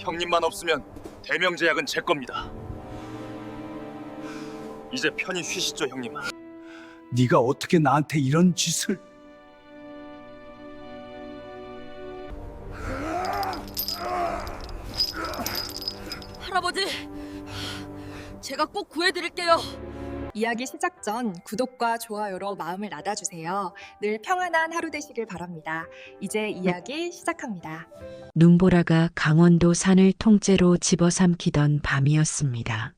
형님만 없으면 대명제약은 제 겁니다. 이제 편히 쉬시죠, 형님. 네가 어떻게 나한테 이런 짓을? 할아버지, 제가 꼭 구해드릴게요. 이야기 시작 전 구독과 좋아요로 마음을 나눠주세요. 늘 평안한 하루 되시길 바랍니다. 이제 이야기 시작합니다. 눈보라가 강원도 산을 통째로 집어삼키던 밤이었습니다.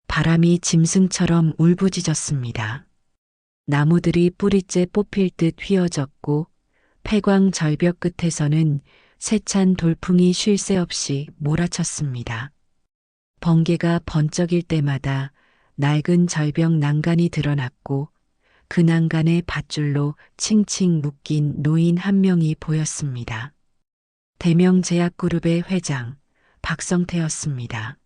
바람이 짐승처럼 울부짖었습니다. 나무들이 뿌리째 뽑힐 듯 휘어졌고 폐광 절벽 끝에서는 세찬 돌풍이 쉴 새 없이 몰아쳤습니다. 번개가 번쩍일 때마다 낡은 절벽 난간이 드러났고 그 난간의 밧줄로 칭칭 묶인 노인 한 명이 보였습니다. 대명제약그룹의 회장 박성태였습니다.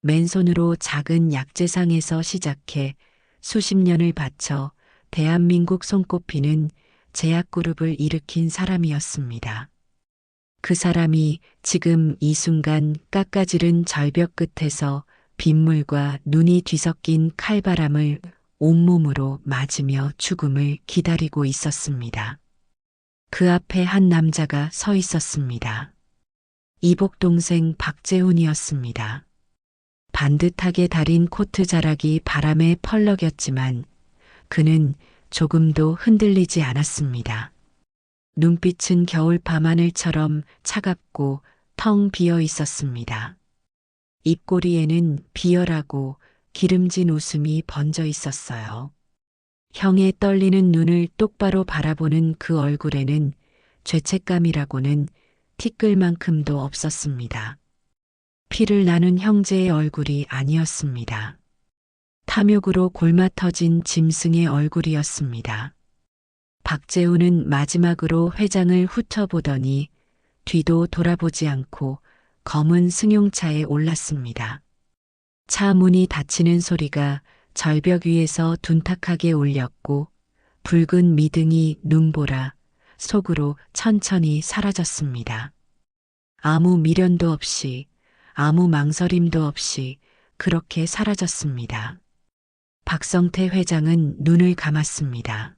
맨손으로 작은 약재상에서 시작해 수십 년을 바쳐 대한민국 손꼽히는 제약그룹을 일으킨 사람이었습니다. 그 사람이 지금 이 순간 깎아지른 절벽 끝에서 빗물과 눈이 뒤섞인 칼바람을 온몸으로 맞으며 죽음을 기다리고 있었습니다. 그 앞에 한 남자가 서 있었습니다. 이복 동생 박재훈이었습니다. 반듯하게 다린 코트 자락이 바람에 펄럭였지만 그는 조금도 흔들리지 않았습니다. 눈빛은 겨울 밤하늘처럼 차갑고 텅 비어 있었습니다. 입꼬리에는 비열하고 기름진 웃음이 번져 있었어요. 형의 떨리는 눈을 똑바로 바라보는 그 얼굴에는 죄책감이라고는 티끌만큼도 없었습니다. 피를 나눈 형제의 얼굴이 아니었습니다. 탐욕으로 골마터진 짐승의 얼굴이었습니다. 박재훈은 마지막으로 회장을 훑어보더니 뒤도 돌아보지 않고 검은 승용차에 올랐습니다. 차 문이 닫히는 소리가 절벽 위에서 둔탁하게 울렸고 붉은 미등이 눈보라 속으로 천천히 사라졌습니다. 아무 미련도 없이 아무 망설임도 없이 그렇게 사라졌습니다. 박성태 회장은 눈을 감았습니다.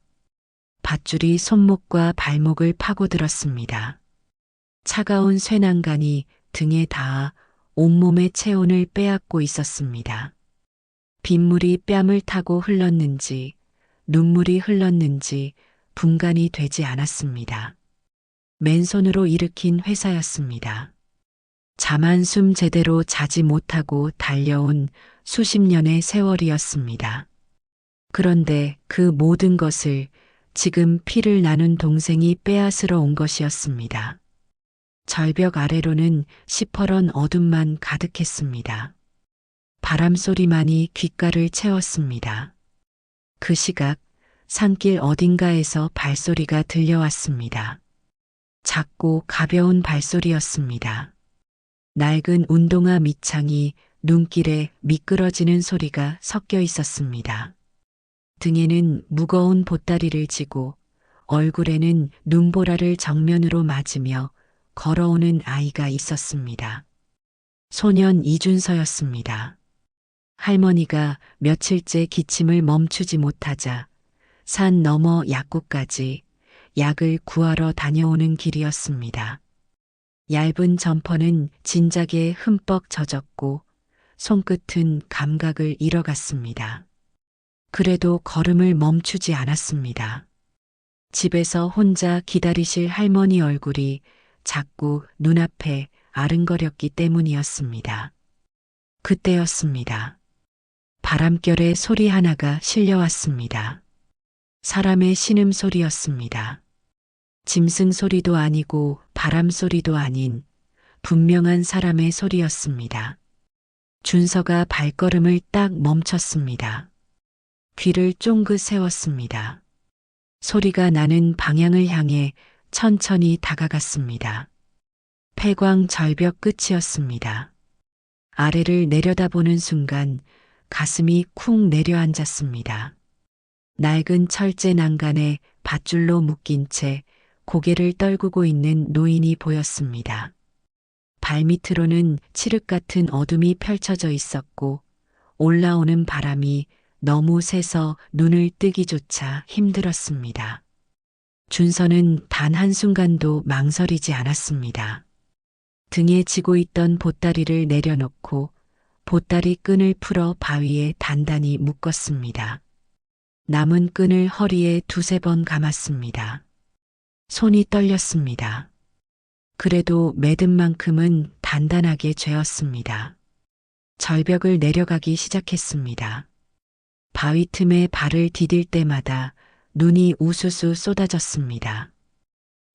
밧줄이 손목과 발목을 파고들었습니다. 차가운 쇠난간이 등에 닿아 온몸의 체온을 빼앗고 있었습니다. 빗물이 뺨을 타고 흘렀는지 눈물이 흘렀는지 분간이 되지 않았습니다. 맨손으로 일으킨 회사였습니다. 잠 한숨 제대로 자지 못하고 달려온 수십 년의 세월이었습니다. 그런데 그 모든 것을 지금 피를 나눈 동생이 빼앗으러 온 것이었습니다. 절벽 아래로는 시퍼런 어둠만 가득했습니다. 바람소리만이 귓가를 채웠습니다. 그 시각 산길 어딘가에서 발소리가 들려왔습니다. 작고 가벼운 발소리였습니다. 낡은 운동화 밑창이 눈길에 미끄러지는 소리가 섞여 있었습니다. 등에는 무거운 보따리를 지고 얼굴에는 눈보라를 정면으로 맞으며 걸어오는 아이가 있었습니다. 소년 이준서였습니다. 할머니가 며칠째 기침을 멈추지 못하자 산 너머 약국까지 약을 구하러 다녀오는 길이었습니다. 얇은 점퍼는 진작에 흠뻑 젖었고 손끝은 감각을 잃어갔습니다. 그래도 걸음을 멈추지 않았습니다. 집에서 혼자 기다리실 할머니 얼굴이 자꾸 눈앞에 아른거렸기 때문이었습니다. 그때였습니다. 바람결에 소리 하나가 실려왔습니다. 사람의 신음소리였습니다. 짐승 소리도 아니고 바람 소리도 아닌 분명한 사람의 소리였습니다. 준서가 발걸음을 딱 멈췄습니다. 귀를 쫑긋 세웠습니다. 소리가 나는 방향을 향해 천천히 다가갔습니다. 폐광 절벽 끝이었습니다. 아래를 내려다보는 순간 가슴이 쿵 내려앉았습니다. 낡은 철제 난간에 밧줄로 묶인 채 고개를 떨구고 있는 노인이 보였습니다. 발밑으로는 칠흑 같은 어둠이 펼쳐져 있었고 올라오는 바람이 너무 세서 눈을 뜨기조차 힘들었습니다. 준서는 단 한순간도 망설이지 않았습니다. 등에 지고 있던 보따리를 내려놓고 보따리 끈을 풀어 바위에 단단히 묶었습니다. 남은 끈을 허리에 두세 번 감았습니다. 손이 떨렸습니다. 그래도 매듭 만큼은 단단하게 죄었습니다. 절벽을 내려가기 시작했습니다. 바위 틈에 발을 디딜 때마다 눈이 우수수 쏟아졌습니다.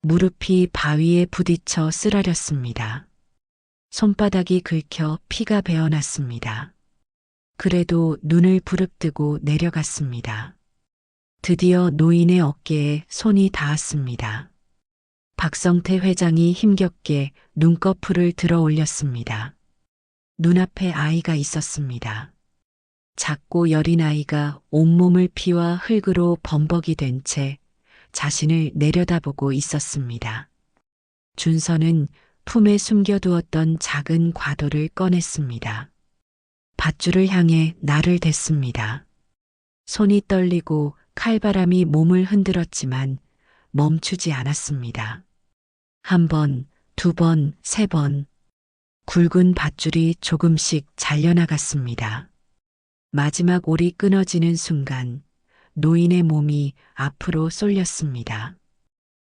무릎이 바위에 부딪혀 쓰라렸습니다. 손바닥이 긁혀 피가 배어났습니다. 그래도 눈을 부릅뜨고 내려갔습니다. 드디어 노인의 어깨에 손이 닿았습니다. 박성태 회장이 힘겹게 눈꺼풀을 들어 올렸습니다. 눈앞에 아이가 있었습니다. 작고 여린 아이가 온몸을 피와 흙으로 범벅이 된 채 자신을 내려다보고 있었습니다. 준서는 품에 숨겨두었던 작은 과도를 꺼냈습니다. 밧줄을 향해 날을 댔습니다. 손이 떨리고 칼바람이 몸을 흔들었지만 멈추지 않았습니다. 한 번, 두 번, 세 번. 굵은 밧줄이 조금씩 잘려나갔습니다. 마지막 올이 끊어지는 순간 노인의 몸이 앞으로 쏠렸습니다.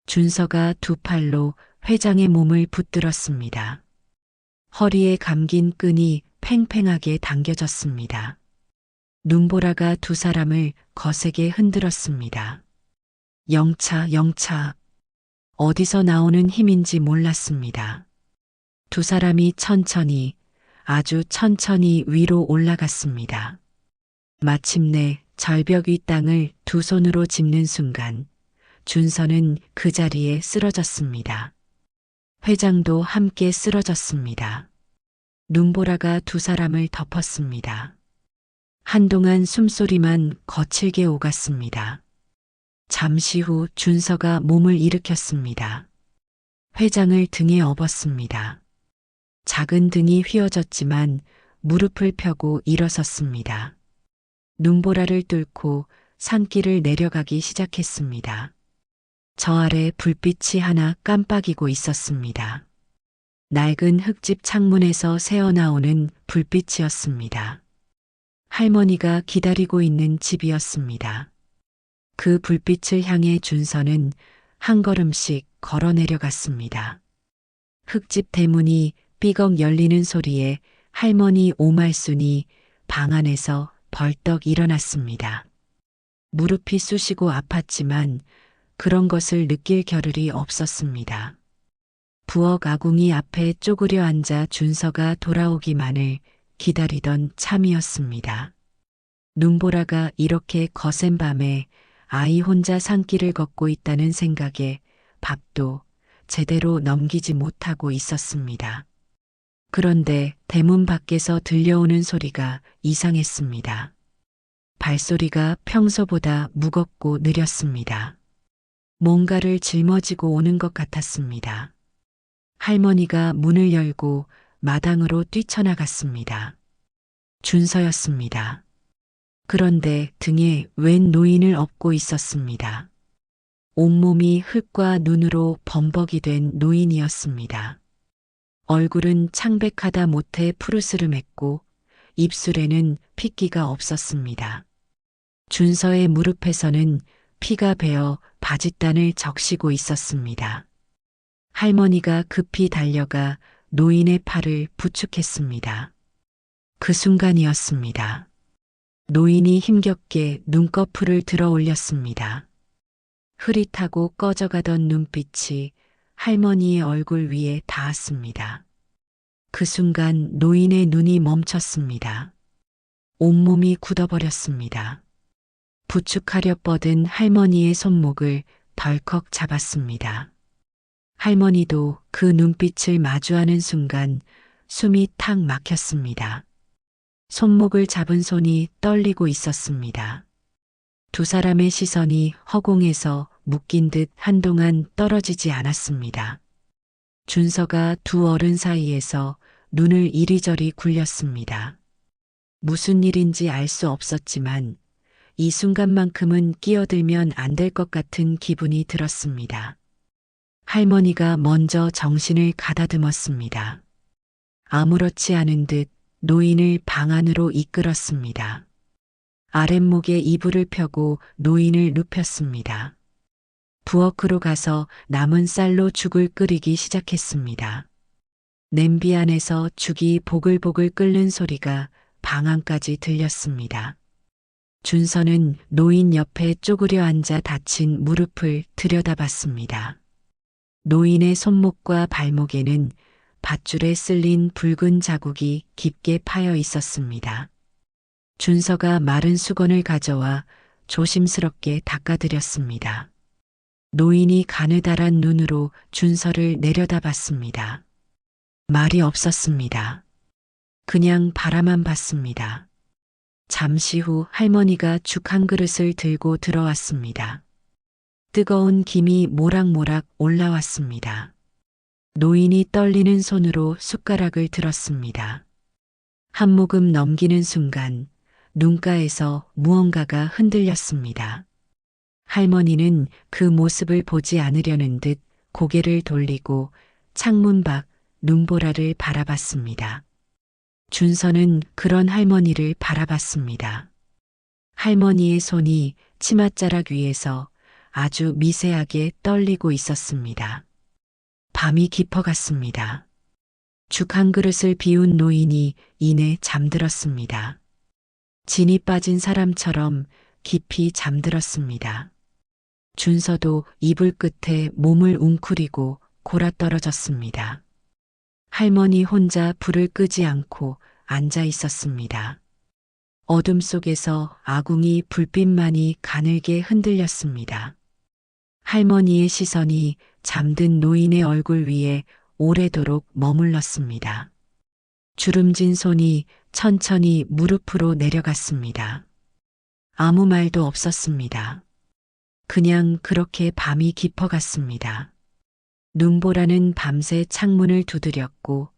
준서가 두 팔로 회장의 몸을 붙들었습니다. 허리에 감긴 끈이 팽팽하게 당겨졌습니다. 눈보라가 두 사람을 거세게 흔들었습니다. 영차, 영차. 어디서 나오는 힘인지 몰랐습니다. 두 사람이 천천히, 아주 천천히 위로 올라갔습니다. 마침내 절벽 위 땅을 두 손으로 짚는 순간 준서는 그 자리에 쓰러졌습니다. 회장도 함께 쓰러졌습니다. 눈보라가 두 사람을 덮었습니다. 한동안 숨소리만 거칠게 오갔습니다. 잠시 후 준서가 몸을 일으켰습니다. 회장을 등에 업었습니다. 작은 등이 휘어졌지만 무릎을 펴고 일어섰습니다. 눈보라를 뚫고 산길을 내려가기 시작했습니다. 저 아래 불빛이 하나 깜빡이고 있었습니다. 낡은 흙집 창문에서 새어나오는 불빛이었습니다. 할머니가 기다리고 있는 집이었습니다. 그 불빛을 향해 준서는 한 걸음씩 걸어 내려갔습니다. 흙집 대문이 삐걱 열리는 소리에 할머니 오말순이 방 안에서 벌떡 일어났습니다. 무릎이 쑤시고 아팠지만 그런 것을 느낄 겨를이 없었습니다. 부엌 아궁이 앞에 쪼그려 앉아 준서가 돌아오기만을 기다리던 참이었습니다. 눈보라가 이렇게 거센 밤에 아이 혼자 산길을 걷고 있다는 생각에 밥도 제대로 넘기지 못하고 있었습니다. 그런데 대문 밖에서 들려오는 소리가 이상했습니다. 발소리가 평소보다 무겁고 느렸습니다. 뭔가를 짊어지고 오는 것 같았습니다. 할머니가 문을 열고 마당으로 뛰쳐나갔습니다. 준서였습니다. 그런데 등에 웬 노인을 업고 있었습니다. 온몸이 흙과 눈으로 범벅이 된 노인이었습니다. 얼굴은 창백하다 못해 푸르스름했고 입술에는 핏기가 없었습니다. 준서의 무릎에서는 피가 배어 바짓단을 적시고 있었습니다. 할머니가 급히 달려가 노인의 팔을 부축했습니다. 그 순간이었습니다. 노인이 힘겹게 눈꺼풀을 들어 올렸습니다. 흐릿하고 꺼져가던 눈빛이 할머니의 얼굴 위에 닿았습니다. 그 순간 노인의 눈이 멈췄습니다. 온몸이 굳어버렸습니다. 부축하려 뻗은 할머니의 손목을 덜컥 잡았습니다. 할머니도 그 눈빛을 마주하는 순간 숨이 탁 막혔습니다. 손목을 잡은 손이 떨리고 있었습니다. 두 사람의 시선이 허공에서 묶인 듯 한동안 떨어지지 않았습니다. 준서가 두 어른 사이에서 눈을 이리저리 굴렸습니다. 무슨 일인지 알 수 없었지만 이 순간만큼은 끼어들면 안 될 것 같은 기분이 들었습니다. 할머니가 먼저 정신을 가다듬었습니다. 아무렇지 않은 듯 노인을 방 안으로 이끌었습니다. 아랫목에 이불을 펴고 노인을 눕혔습니다. 부엌으로 가서 남은 쌀로 죽을 끓이기 시작했습니다. 냄비 안에서 죽이 보글보글 끓는 소리가 방 안까지 들렸습니다. 준서는 노인 옆에 쪼그려 앉아 다친 무릎을 들여다봤습니다. 노인의 손목과 발목에는 밧줄에 쓸린 붉은 자국이 깊게 파여 있었습니다. 준서가 마른 수건을 가져와 조심스럽게 닦아드렸습니다. 노인이 가느다란 눈으로 준서를 내려다봤습니다. 말이 없었습니다. 그냥 바라만 봤습니다. 잠시 후 할머니가 죽 한 그릇을 들고 들어왔습니다. 뜨거운 김이 모락모락 올라왔습니다. 노인이 떨리는 손으로 숟가락을 들었습니다. 한 모금 넘기는 순간 눈가에서 무언가가 흔들렸습니다. 할머니는 그 모습을 보지 않으려는 듯 고개를 돌리고 창문 밖 눈보라를 바라봤습니다. 준서는 그런 할머니를 바라봤습니다. 할머니의 손이 치맛자락 위에서 아주 미세하게 떨리고 있었습니다. 밤이 깊어갔습니다. 죽 한 그릇을 비운 노인이 이내 잠들었습니다. 진이 빠진 사람처럼 깊이 잠들었습니다. 준서도 이불 끝에 몸을 웅크리고 골아떨어졌습니다. 할머니 혼자 불을 끄지 않고 앉아 있었습니다. 어둠 속에서 아궁이 불빛만이 가늘게 흔들렸습니다. 할머니의 시선이 잠든 노인의 얼굴 위에 오래도록 머물렀습니다. 주름진 손이 천천히 무릎으로 내려갔습니다. 아무 말도 없었습니다. 그냥 그렇게 밤이 깊어갔습니다. 눈보라는 밤새 창문을 두드렸고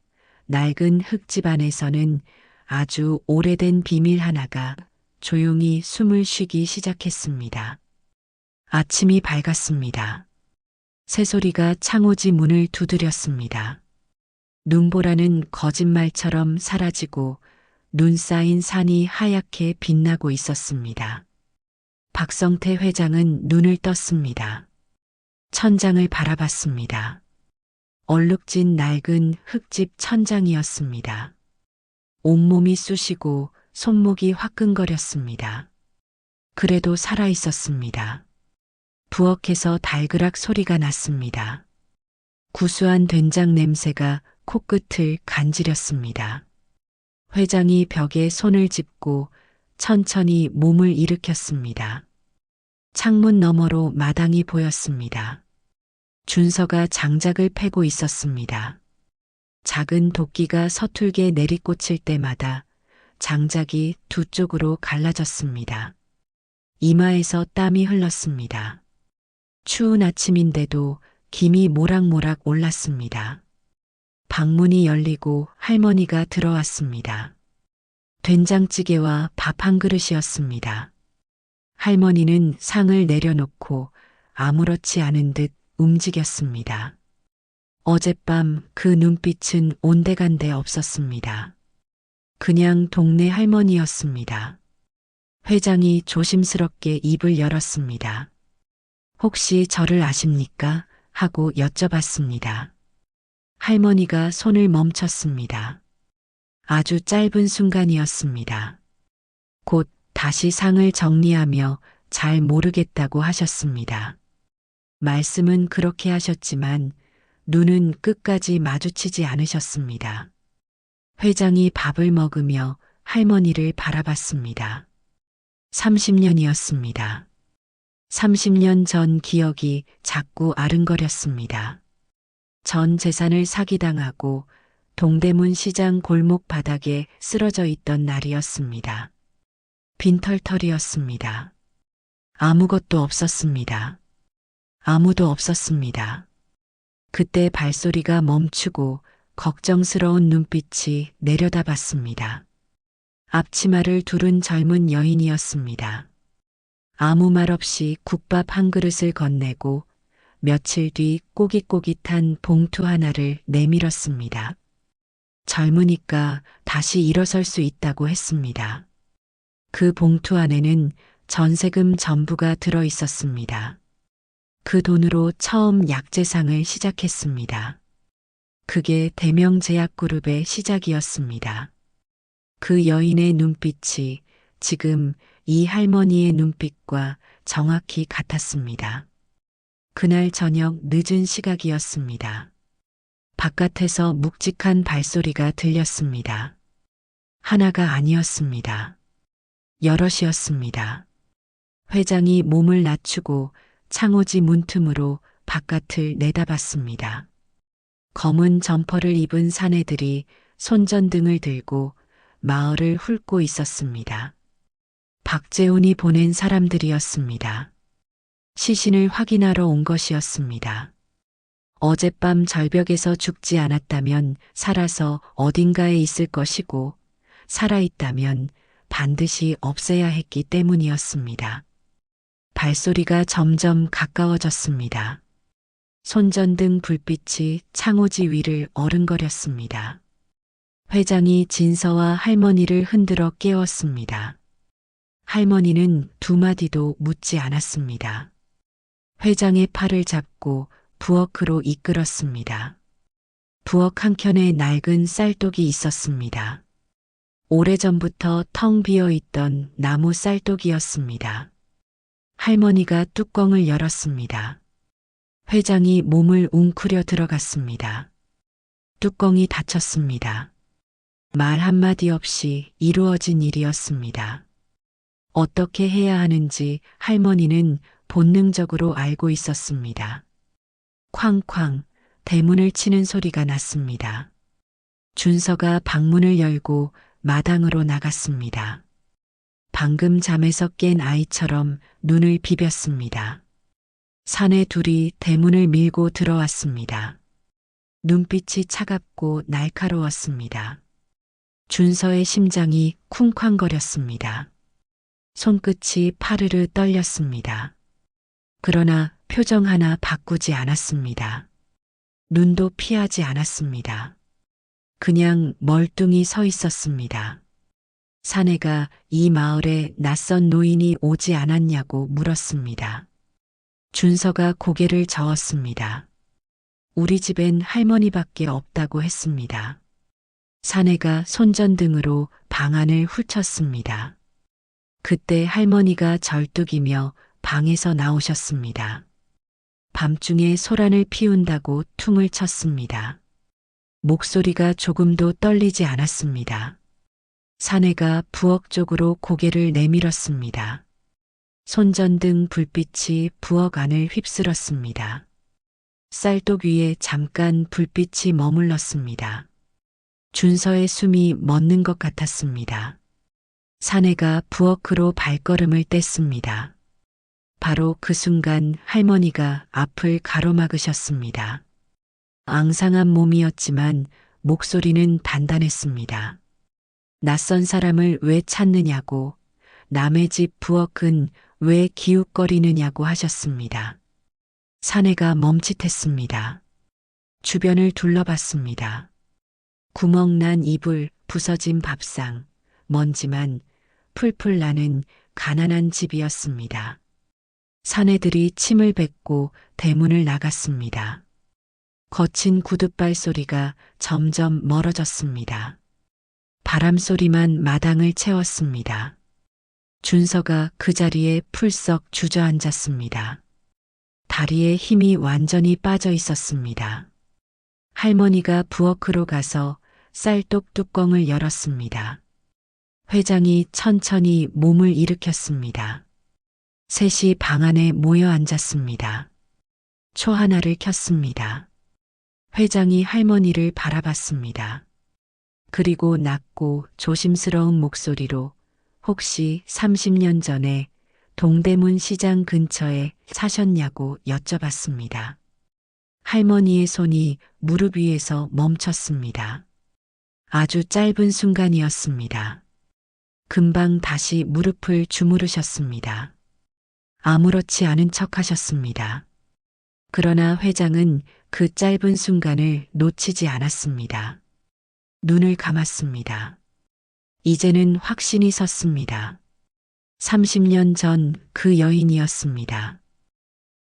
낡은 흙집 안에서는 아주 오래된 비밀 하나가 조용히 숨을 쉬기 시작했습니다. 아침이 밝았습니다. 새소리가 창호지 문을 두드렸습니다. 눈보라는 거짓말처럼 사라지고 눈 쌓인 산이 하얗게 빛나고 있었습니다. 박성태 회장은 눈을 떴습니다. 천장을 바라봤습니다. 얼룩진 낡은 흙집 천장이었습니다. 온몸이 쑤시고 손목이 화끈거렸습니다. 그래도 살아 있었습니다. 부엌에서 달그락 소리가 났습니다. 구수한 된장 냄새가 코끝을 간지렸습니다. 회장이 벽에 손을 짚고 천천히 몸을 일으켰습니다. 창문 너머로 마당이 보였습니다. 준서가 장작을 패고 있었습니다. 작은 도끼가 서툴게 내리꽂힐 때마다 장작이 두 쪽으로 갈라졌습니다. 이마에서 땀이 흘렀습니다. 추운 아침인데도 김이 모락모락 올랐습니다. 방문이 열리고 할머니가 들어왔습니다. 된장찌개와 밥 한 그릇이었습니다. 할머니는 상을 내려놓고 아무렇지 않은 듯 움직였습니다. 어젯밤 그 눈빛은 온데간데 없었습니다. 그냥 동네 할머니였습니다. 회장이 조심스럽게 입을 열었습니다. 혹시 저를 아십니까? 하고 여쭤봤습니다. 할머니가 손을 멈췄습니다. 아주 짧은 순간이었습니다. 곧 다시 상을 정리하며 잘 모르겠다고 하셨습니다. 말씀은 그렇게 하셨지만 눈은 끝까지 마주치지 않으셨습니다. 회장이 밥을 먹으며 할머니를 바라봤습니다. 30년이었습니다. 30년 전 기억이 자꾸 아른거렸습니다. 전 재산을 사기당하고 동대문 시장 골목 바닥에 쓰러져 있던 날이었습니다. 빈털털이었습니다. 아무것도 없었습니다. 아무도 없었습니다. 그때 발소리가 멈추고 걱정스러운 눈빛이 내려다봤습니다. 앞치마를 두른 젊은 여인이었습니다. 아무 말 없이 국밥 한 그릇을 건네고 며칠 뒤 꼬깃꼬깃한 봉투 하나를 내밀었습니다. 젊으니까 다시 일어설 수 있다고 했습니다. 그 봉투 안에는 전세금 전부가 들어 있었습니다. 그 돈으로 처음 약재상을 시작했습니다. 그게 대명제약그룹의 시작이었습니다. 그 여인의 눈빛이 지금 이 할머니의 눈빛과 정확히 같았습니다. 그날 저녁 늦은 시각이었습니다. 바깥에서 묵직한 발소리가 들렸습니다. 하나가 아니었습니다. 여럿이었습니다. 회장이 몸을 낮추고 창호지 문틈으로 바깥을 내다봤습니다. 검은 점퍼를 입은 사내들이 손전등을 들고 마을을 훑고 있었습니다. 박재훈이 보낸 사람들이었습니다. 시신을 확인하러 온 것이었습니다. 어젯밤 절벽에서 죽지 않았다면 살아서 어딘가에 있을 것이고 살아있다면 반드시 없애야 했기 때문이었습니다. 발소리가 점점 가까워졌습니다. 손전등 불빛이 창호지 위를 어른거렸습니다. 회장이 진서와 할머니를 흔들어 깨웠습니다. 할머니는 두 마디도 묻지 않았습니다. 회장의 팔을 잡고 부엌으로 이끌었습니다. 부엌 한켠에 낡은 쌀독이 있었습니다. 오래전부터 텅 비어 있던 나무 쌀독이었습니다. 할머니가 뚜껑을 열었습니다. 회장이 몸을 웅크려 들어갔습니다. 뚜껑이 닫혔습니다. 말 한마디 없이 이루어진 일이었습니다. 어떻게 해야 하는지 할머니는 본능적으로 알고 있었습니다. 쾅쾅 대문을 치는 소리가 났습니다. 준서가 방문을 열고 마당으로 나갔습니다. 방금 잠에서 깬 아이처럼 눈을 비볐습니다. 사내 둘이 대문을 밀고 들어왔습니다. 눈빛이 차갑고 날카로웠습니다. 준서의 심장이 쿵쾅거렸습니다. 손끝이 파르르 떨렸습니다. 그러나 표정 하나 바꾸지 않았습니다. 눈도 피하지 않았습니다. 그냥 멀뚱히 서 있었습니다. 사내가 이 마을에 낯선 노인이 오지 않았냐고 물었습니다. 준서가 고개를 저었습니다. 우리 집엔 할머니밖에 없다고 했습니다. 사내가 손전등으로 방 안을 훑었습니다. 그때 할머니가 절뚝이며 방에서 나오셨습니다. 밤중에 소란을 피운다고 퉁을 쳤습니다. 목소리가 조금도 떨리지 않았습니다. 사내가 부엌 쪽으로 고개를 내밀었습니다. 손전등 불빛이 부엌 안을 휩쓸었습니다. 쌀독 위에 잠깐 불빛이 머물렀습니다. 준서의 숨이 멎는 것 같았습니다. 사내가 부엌으로 발걸음을 뗐습니다. 바로 그 순간 할머니가 앞을 가로막으셨습니다. 앙상한 몸이었지만 목소리는 단단했습니다. 낯선 사람을 왜 찾느냐고, 남의 집 부엌은 왜 기웃거리느냐고 하셨습니다. 사내가 멈칫했습니다. 주변을 둘러봤습니다. 구멍난 이불, 부서진 밥상, 먼지만 풀풀 나는 가난한 집이었습니다. 사내들이 침을 뱉고 대문을 나갔습니다. 거친 구둣발 소리가 점점 멀어졌습니다. 바람 소리만 마당을 채웠습니다. 준서가 그 자리에 풀썩 주저앉았습니다. 다리에 힘이 완전히 빠져 있었습니다. 할머니가 부엌으로 가서 쌀독 뚜껑을 열었습니다. 회장이 천천히 몸을 일으켰습니다. 셋이 방 안에 모여 앉았습니다. 초 하나를 켰습니다. 회장이 할머니를 바라봤습니다. 그리고 낮고 조심스러운 목소리로 혹시 30년 전에 동대문 시장 근처에 사셨냐고 여쭤봤습니다. 할머니의 손이 무릎 위에서 멈췄습니다. 아주 짧은 순간이었습니다. 금방 다시 무릎을 주무르셨습니다. 아무렇지 않은 척 하셨습니다. 그러나 회장은 그 짧은 순간을 놓치지 않았습니다. 눈을 감았습니다. 이제는 확신이 섰습니다. 30년 전 그 여인이었습니다.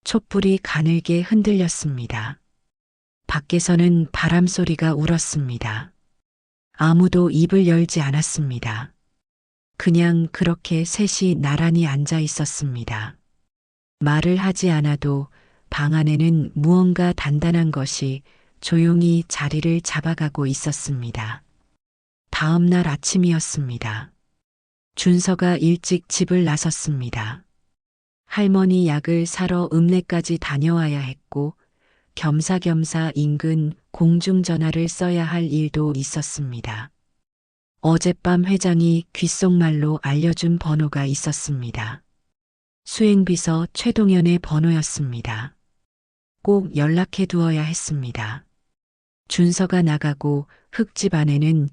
촛불이 가늘게 흔들렸습니다. 밖에서는 바람 소리가 울었습니다. 아무도 입을 열지 않았습니다. 그냥 그렇게 셋이 나란히 앉아 있었습니다. 말을 하지 않아도 방 안에는 무언가 단단한 것이 조용히 자리를 잡아가고 있었습니다. 다음 날 아침이었습니다. 준서가 일찍 집을 나섰습니다. 할머니 약을 사러 읍내까지 다녀와야 했고 겸사겸사 인근 공중전화를 써야 할 일도 있었습니다. 어젯밤 회장이 귓속말로 알려준 번호가 있었습니다. 수행비서 최동현의 번호였습니다. 꼭 연락해 두어야 했습니다. 준서가 나가고 흙집 안에는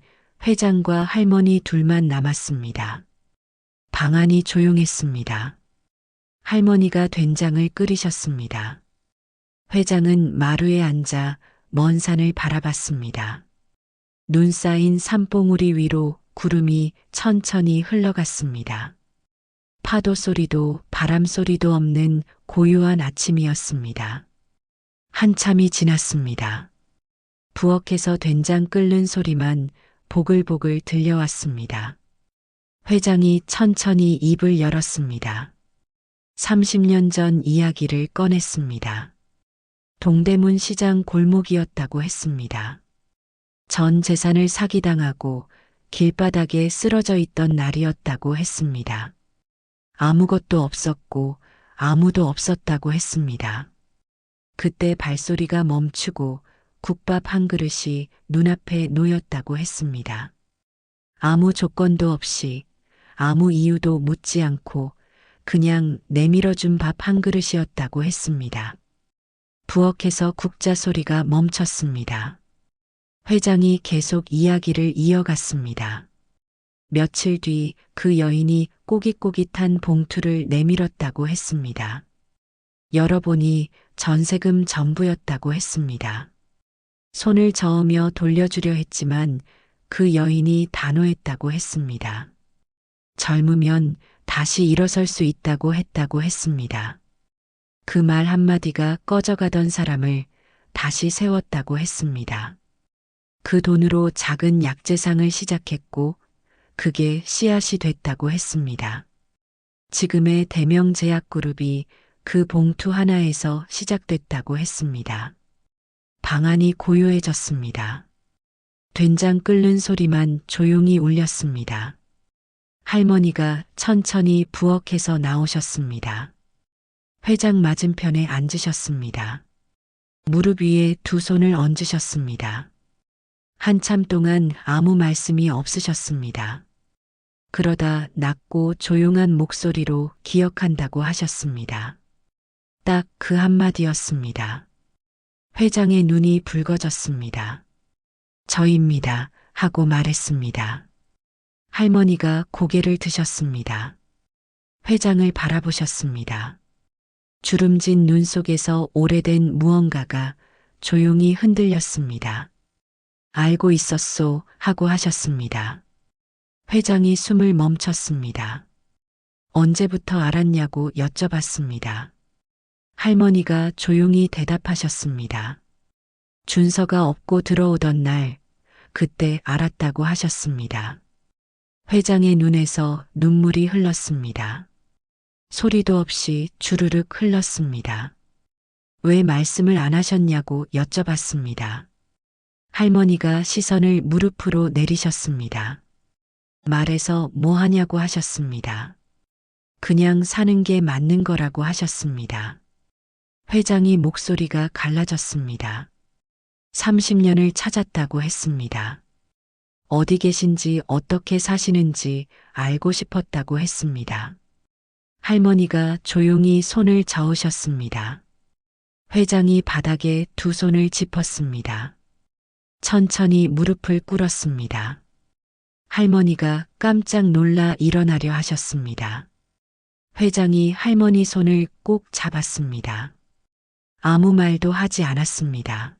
회장과 할머니 둘만 남았습니다. 방 안이 조용했습니다. 할머니가 된장을 끓이셨습니다. 회장은 마루에 앉아 먼 산을 바라봤습니다. 눈 쌓인 산봉우리 위로 구름이 천천히 흘러갔습니다. 파도 소리도 바람 소리도 없는 고요한 아침이었습니다. 한참이 지났습니다. 부엌에서 된장 끓는 소리만 보글보글 들려왔습니다. 회장이 천천히 입을 열었습니다. 30년 전 이야기를 꺼냈습니다. 동대문 시장 골목이었다고 했습니다. 전 재산을 사기당하고 길바닥에 쓰러져 있던 날이었다고 했습니다. 아무것도 없었고 아무도 없었다고 했습니다. 그때 발소리가 멈추고 국밥 한 그릇이 눈앞에 놓였다고 했습니다. 아무 조건도 없이 아무 이유도 묻지 않고 그냥 내밀어준 밥 한 그릇이었다고 했습니다. 부엌에서 국자 소리가 멈췄습니다. 회장이 계속 이야기를 이어갔습니다. 며칠 뒤 그 여인이 꼬깃꼬깃한 봉투를 내밀었다고 했습니다. 열어보니 전세금 전부였다고 했습니다. 손을 저으며 돌려주려 했지만 그 여인이 단호했다고 했습니다. 젊으면 다시 일어설 수 있다고 했다고 했습니다. 그 말 한마디가 꺼져가던 사람을 다시 세웠다고 했습니다. 그 돈으로 작은 약재상을 시작했고 그게 씨앗이 됐다고 했습니다. 지금의 대명제약그룹이 그 봉투 하나에서 시작됐다고 했습니다. 방안이 고요해졌습니다. 된장 끓는 소리만 조용히 울렸습니다. 할머니가 천천히 부엌에서 나오셨습니다. 회장 맞은편에 앉으셨습니다. 무릎 위에 두 손을 얹으셨습니다. 한참 동안 아무 말씀이 없으셨습니다. 그러다 낮고 조용한 목소리로 기억한다고 하셨습니다. 딱 그 한마디였습니다. 회장의 눈이 붉어졌습니다. 저입니다 하고 말했습니다. 할머니가 고개를 드셨습니다. 회장을 바라보셨습니다. 주름진 눈 속에서 오래된 무언가가 조용히 흔들렸습니다. 알고 있었소 하고 하셨습니다. 회장이 숨을 멈췄습니다. 언제부터 알았냐고 여쭤봤습니다. 할머니가 조용히 대답하셨습니다. 준서가 업고 들어오던 날, 그때 알았다고 하셨습니다. 회장의 눈에서 눈물이 흘렀습니다. 소리도 없이 주르륵 흘렀습니다. 왜 말씀을 안 하셨냐고 여쭤봤습니다. 할머니가 시선을 무릎으로 내리셨습니다. 말해서 뭐 하냐고 하셨습니다. 그냥 사는 게 맞는 거라고 하셨습니다. 회장이 목소리가 갈라졌습니다. 30년을 찾았다고 했습니다. 어디 계신지 어떻게 사시는지 알고 싶었다고 했습니다. 할머니가 조용히 손을 저으셨습니다. 회장이 바닥에 두 손을 짚었습니다. 천천히 무릎을 꿇었습니다. 할머니가 깜짝 놀라 일어나려 하셨습니다. 회장이 할머니 손을 꼭 잡았습니다. 아무 말도 하지 않았습니다.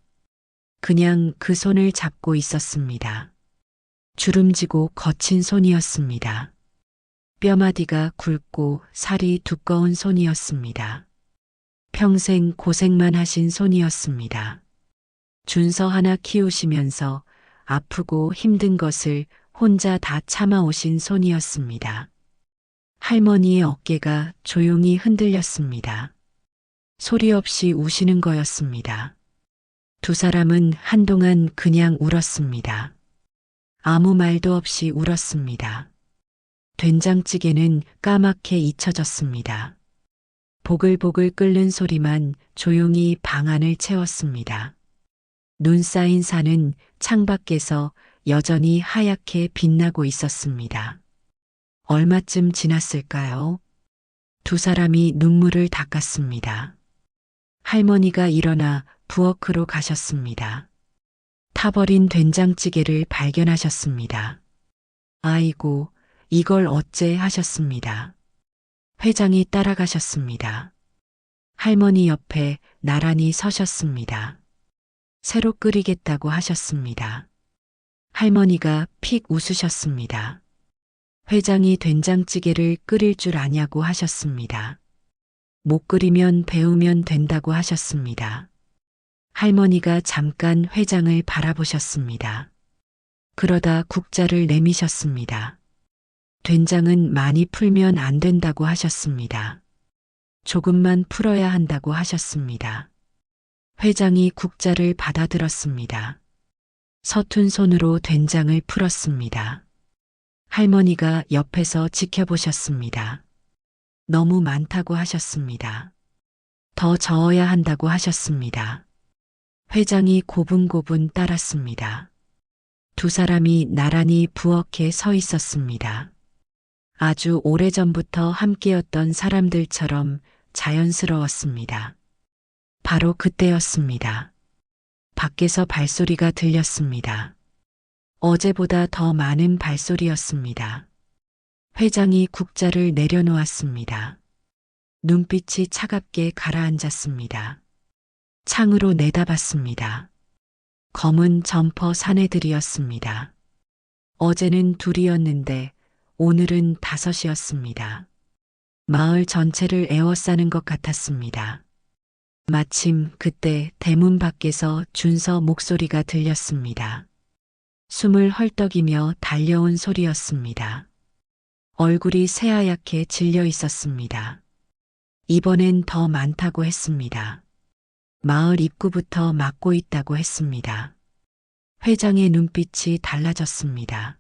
그냥 그 손을 잡고 있었습니다. 주름지고 거친 손이었습니다. 뼈마디가 굵고 살이 두꺼운 손이었습니다. 평생 고생만 하신 손이었습니다. 준서 하나 키우시면서 아프고 힘든 것을 혼자 다 참아오신 손이었습니다. 할머니의 어깨가 조용히 흔들렸습니다. 소리 없이 우시는 거였습니다. 두 사람은 한동안 그냥 울었습니다. 아무 말도 없이 울었습니다. 된장찌개는 까맣게 잊혀졌습니다. 보글보글 끓는 소리만 조용히 방 안을 채웠습니다. 눈 쌓인 산은 창밖에서 여전히 하얗게 빛나고 있었습니다. 얼마쯤 지났을까요? 두 사람이 눈물을 닦았습니다. 할머니가 일어나 부엌으로 가셨습니다. 타버린 된장찌개를 발견하셨습니다. 아이고, 이걸 어째 하셨습니다. 회장이 따라가셨습니다. 할머니 옆에 나란히 서셨습니다. 새로 끓이겠다고 하셨습니다. 할머니가 픽 웃으셨습니다. 회장이 된장찌개를 끓일 줄 아냐고 하셨습니다. 못 끓이면 배우면 된다고 하셨습니다. 할머니가 잠깐 회장을 바라보셨습니다. 그러다 국자를 내미셨습니다. 된장은 많이 풀면 안 된다고 하셨습니다. 조금만 풀어야 한다고 하셨습니다. 회장이 국자를 받아들었습니다. 서툰 손으로 된장을 풀었습니다. 할머니가 옆에서 지켜보셨습니다. 너무 많다고 하셨습니다. 더 저어야 한다고 하셨습니다. 회장이 고분고분 따랐습니다. 두 사람이 나란히 부엌에 서 있었습니다. 아주 오래전부터 함께였던 사람들처럼 자연스러웠습니다. 바로 그때였습니다. 밖에서 발소리가 들렸습니다. 어제보다 더 많은 발소리였습니다. 회장이 국자를 내려놓았습니다. 눈빛이 차갑게 가라앉았습니다. 창으로 내다봤습니다. 검은 점퍼 사내들이었습니다. 어제는 둘이었는데 오늘은 다섯이었습니다. 마을 전체를 에워싸는 것 같았습니다. 마침 그때 대문 밖에서 준서 목소리가 들렸습니다. 숨을 헐떡이며 달려온 소리였습니다. 얼굴이 새하얗게 질려 있었습니다. 이번엔 더 많다고 했습니다. 마을 입구부터 막고 있다고 했습니다. 회장의 눈빛이 달라졌습니다.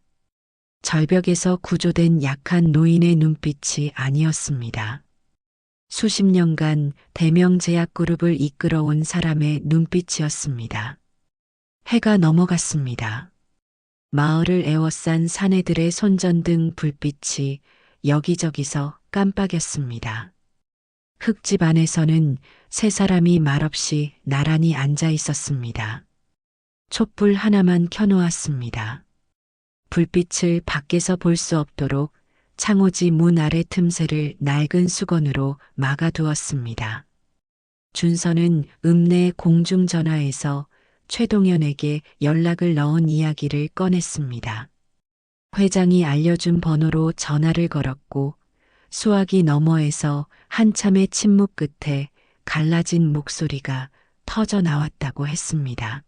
절벽에서 구조된 약한 노인의 눈빛이 아니었습니다. 수십 년간 대명제약그룹을 이끌어온 사람의 눈빛이었습니다. 해가 넘어갔습니다. 마을을 에워싼 사내들의 손전등 불빛이 여기저기서 깜빡였습니다. 흙집 안에서는 세 사람이 말없이 나란히 앉아 있었습니다. 촛불 하나만 켜놓았습니다. 불빛을 밖에서 볼 수 없도록 창호지 문 아래 틈새를 낡은 수건으로 막아두었습니다. 준서는 읍내 공중전화에서 최동현에게 연락을 넣은 이야기를 꺼냈습니다. 회장이 알려준 번호로 전화를 걸었고 수화기 너머에서 한참의 침묵 끝에 갈라진 목소리가 터져 나왔다고 했습니다.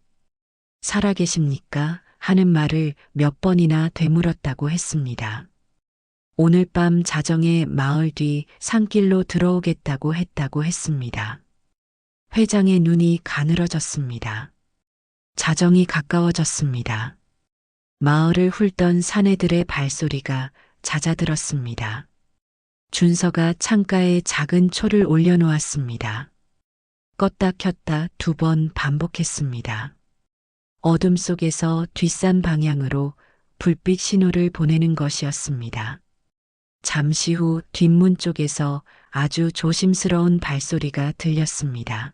살아계십니까? 하는 말을 몇 번이나 되물었다고 했습니다. 오늘 밤 자정에 마을 뒤 산길로 들어오겠다고 했다고 했습니다. 회장의 눈이 가늘어졌습니다. 자정이 가까워졌습니다. 마을을 훑던 사내들의 발소리가 잦아들었습니다. 준서가 창가에 작은 초를 올려놓았습니다. 껐다 켰다 2번 반복했습니다. 어둠 속에서 뒷산 방향으로 불빛 신호를 보내는 것이었습니다. 잠시 후 뒷문 쪽에서 아주 조심스러운 발소리가 들렸습니다.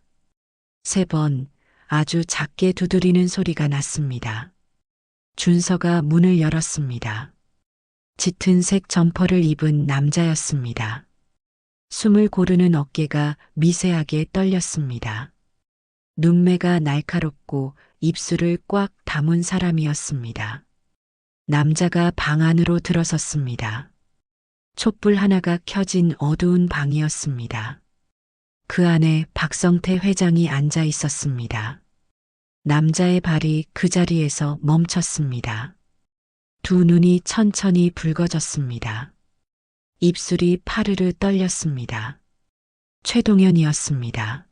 3번 아주 작게 두드리는 소리가 났습니다. 준서가 문을 열었습니다. 짙은 색 점퍼를 입은 남자였습니다. 숨을 고르는 어깨가 미세하게 떨렸습니다. 눈매가 날카롭고 입술을 꽉 다문 사람이었습니다. 남자가 방 안으로 들어섰습니다. 촛불 하나가 켜진 어두운 방이었습니다. 그 안에 박성태 회장이 앉아 있었습니다. 남자의 발이 그 자리에서 멈췄습니다. 두 눈이 천천히 붉어졌습니다. 입술이 파르르 떨렸습니다. 최동현이었습니다.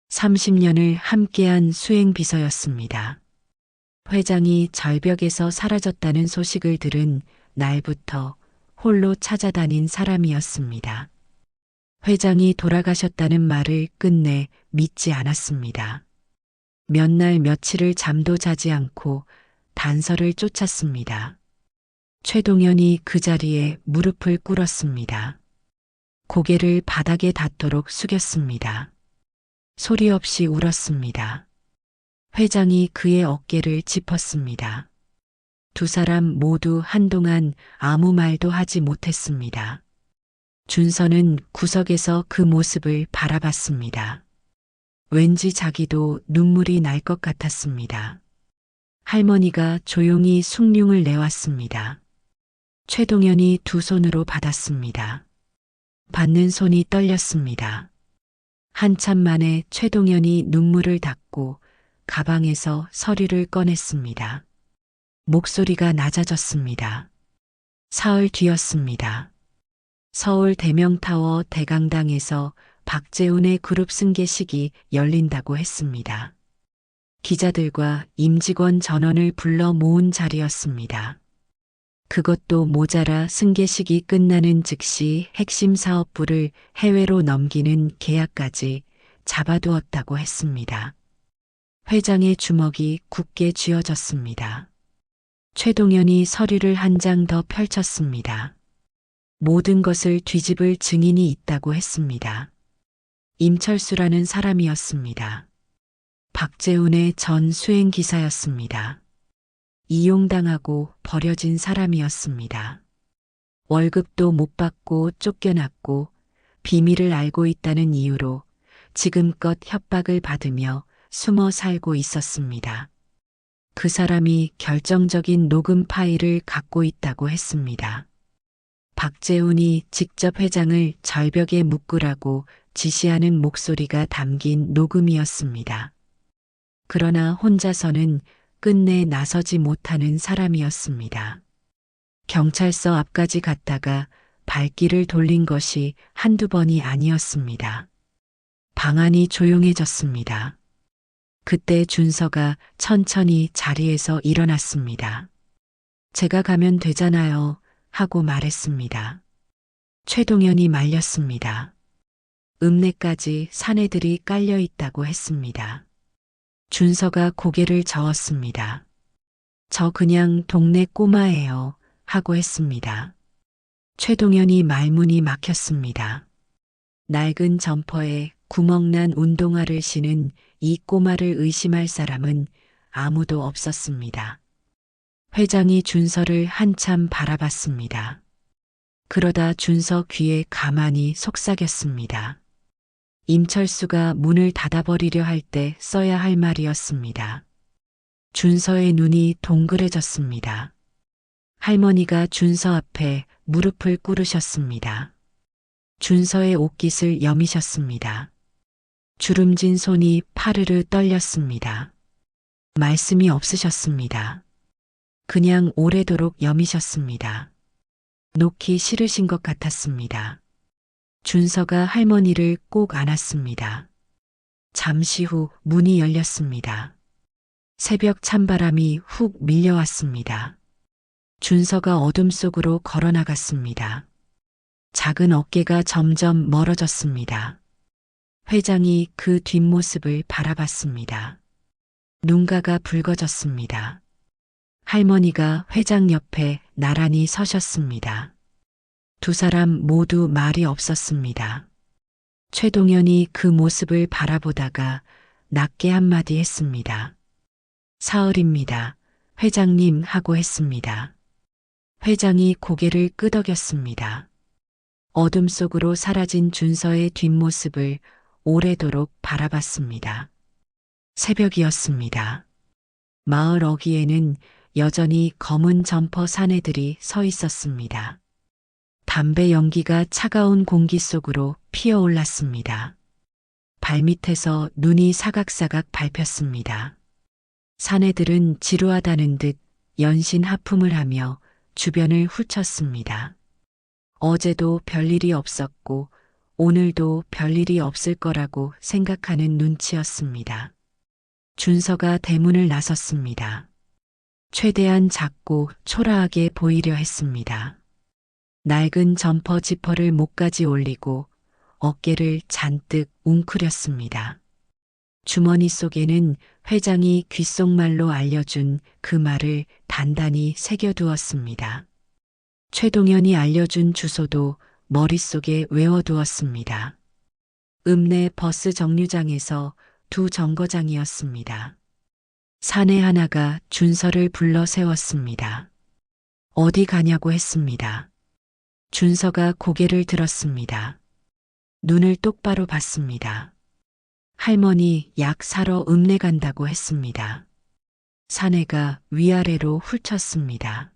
30년을 함께한 수행비서였습니다. 회장이 절벽에서 사라졌다는 소식을 들은 날부터 홀로 찾아다닌 사람이었습니다. 회장이 돌아가셨다는 말을 끝내 믿지 않았습니다. 몇 날 며칠을 잠도 자지 않고 단서를 쫓았습니다. 최동현이 그 자리에 무릎을 꿇었습니다. 고개를 바닥에 닿도록 숙였습니다. 소리 없이 울었습니다. 회장이 그의 어깨를 짚었습니다. 두 사람 모두 한동안 아무 말도 하지 못했습니다. 준서는 구석에서 그 모습을 바라봤습니다. 왠지 자기도 눈물이 날 것 같았습니다. 할머니가 조용히 숭늉을 내왔습니다. 최동현이 두 손으로 받았습니다. 받는 손이 떨렸습니다. 한참 만에 최동현이 눈물을 닦고 가방에서 서류를 꺼냈습니다. 목소리가 낮아졌습니다. 사흘 뒤였습니다. 서울 대명타워 대강당에서 박재훈의 그룹 승계식이 열린다고 했습니다. 기자들과 임직원 전원을 불러 모은 자리였습니다. 그것도 모자라 승계식이 끝나는 즉시 핵심 사업부를 해외로 넘기는 계약까지 잡아두었다고 했습니다. 회장의 주먹이 굳게 쥐어졌습니다. 최동현이 서류를 한 장 더 펼쳤습니다. 모든 것을 뒤집을 증인이 있다고 했습니다. 임철수라는 사람이었습니다. 박재훈의 전 수행기사였습니다. 이용당하고 버려진 사람이었습니다. 월급도 못 받고 쫓겨났고 비밀을 알고 있다는 이유로 지금껏 협박을 받으며 숨어 살고 있었습니다. 그 사람이 결정적인 녹음 파일을 갖고 있다고 했습니다. 박재훈이 직접 회장을 절벽에 묶으라고 지시하는 목소리가 담긴 녹음이었습니다. 그러나 혼자서는 끝내 나서지 못하는 사람이었습니다. 경찰서 앞까지 갔다가 발길을 돌린 것이 한두 번이 아니었습니다. 방 안이 조용해졌습니다. 그때 준서가 천천히 자리에서 일어났습니다. 제가 가면 되잖아요 하고 말했습니다. 최동현이 말렸습니다. 읍내까지 사내들이 깔려 있다고 했습니다. 준서가 고개를 저었습니다. 저 그냥 동네 꼬마예요 하고 했습니다. 최동현이 말문이 막혔습니다. 낡은 점퍼에 구멍난 운동화를 신은 이 꼬마를 의심할 사람은 아무도 없었습니다. 회장이 준서를 한참 바라봤습니다. 그러다 준서 귀에 가만히 속삭였습니다. 임철수가 문을 닫아버리려 할 때 써야 할 말이었습니다. 준서의 눈이 동그래졌습니다. 할머니가 준서 앞에 무릎을 꿇으셨습니다. 준서의 옷깃을 여미셨습니다. 주름진 손이 파르르 떨렸습니다. 말씀이 없으셨습니다. 그냥 오래도록 여미셨습니다. 놓기 싫으신 것 같았습니다. 준서가 할머니를 꼭 안았습니다. 잠시 후 문이 열렸습니다. 새벽 찬바람이 훅 밀려왔습니다. 준서가 어둠 속으로 걸어나갔습니다. 작은 어깨가 점점 멀어졌습니다. 회장이 그 뒷모습을 바라봤습니다. 눈가가 붉어졌습니다. 할머니가 회장 옆에 나란히 서셨습니다. 두 사람 모두 말이 없었습니다. 최동현이 그 모습을 바라보다가 낮게 한마디 했습니다. 사흘입니다. 회장님 하고 했습니다. 회장이 고개를 끄덕였습니다. 어둠 속으로 사라진 준서의 뒷모습을 오래도록 바라봤습니다. 새벽이었습니다. 마을 어귀에는 여전히 검은 점퍼 사내들이 서 있었습니다. 담배 연기가 차가운 공기 속으로 피어올랐습니다. 발밑에서 눈이 사각사각 밟혔습니다. 사내들은 지루하다는 듯 연신 하품을 하며 주변을 훑쳤습니다. 어제도 별일이 없었고 오늘도 별일이 없을 거라고 생각하는 눈치였습니다. 준서가 대문을 나섰습니다. 최대한 작고 초라하게 보이려 했습니다. 낡은 점퍼 지퍼를 목까지 올리고 어깨를 잔뜩 웅크렸습니다. 주머니 속에는 회장이 귓속말로 알려준 그 말을 단단히 새겨두었습니다. 최동현이 알려준 주소도 머릿속에 외워두었습니다. 읍내 버스 정류장에서 두 정거장이었습니다. 사내 하나가 준서를 불러 세웠습니다. 어디 가냐고 했습니다. 준서가 고개를 들었습니다. 눈을 똑바로 봤습니다. 할머니 약 사러 읍내 간다고 했습니다. 사내가 위아래로 훑쳤습니다.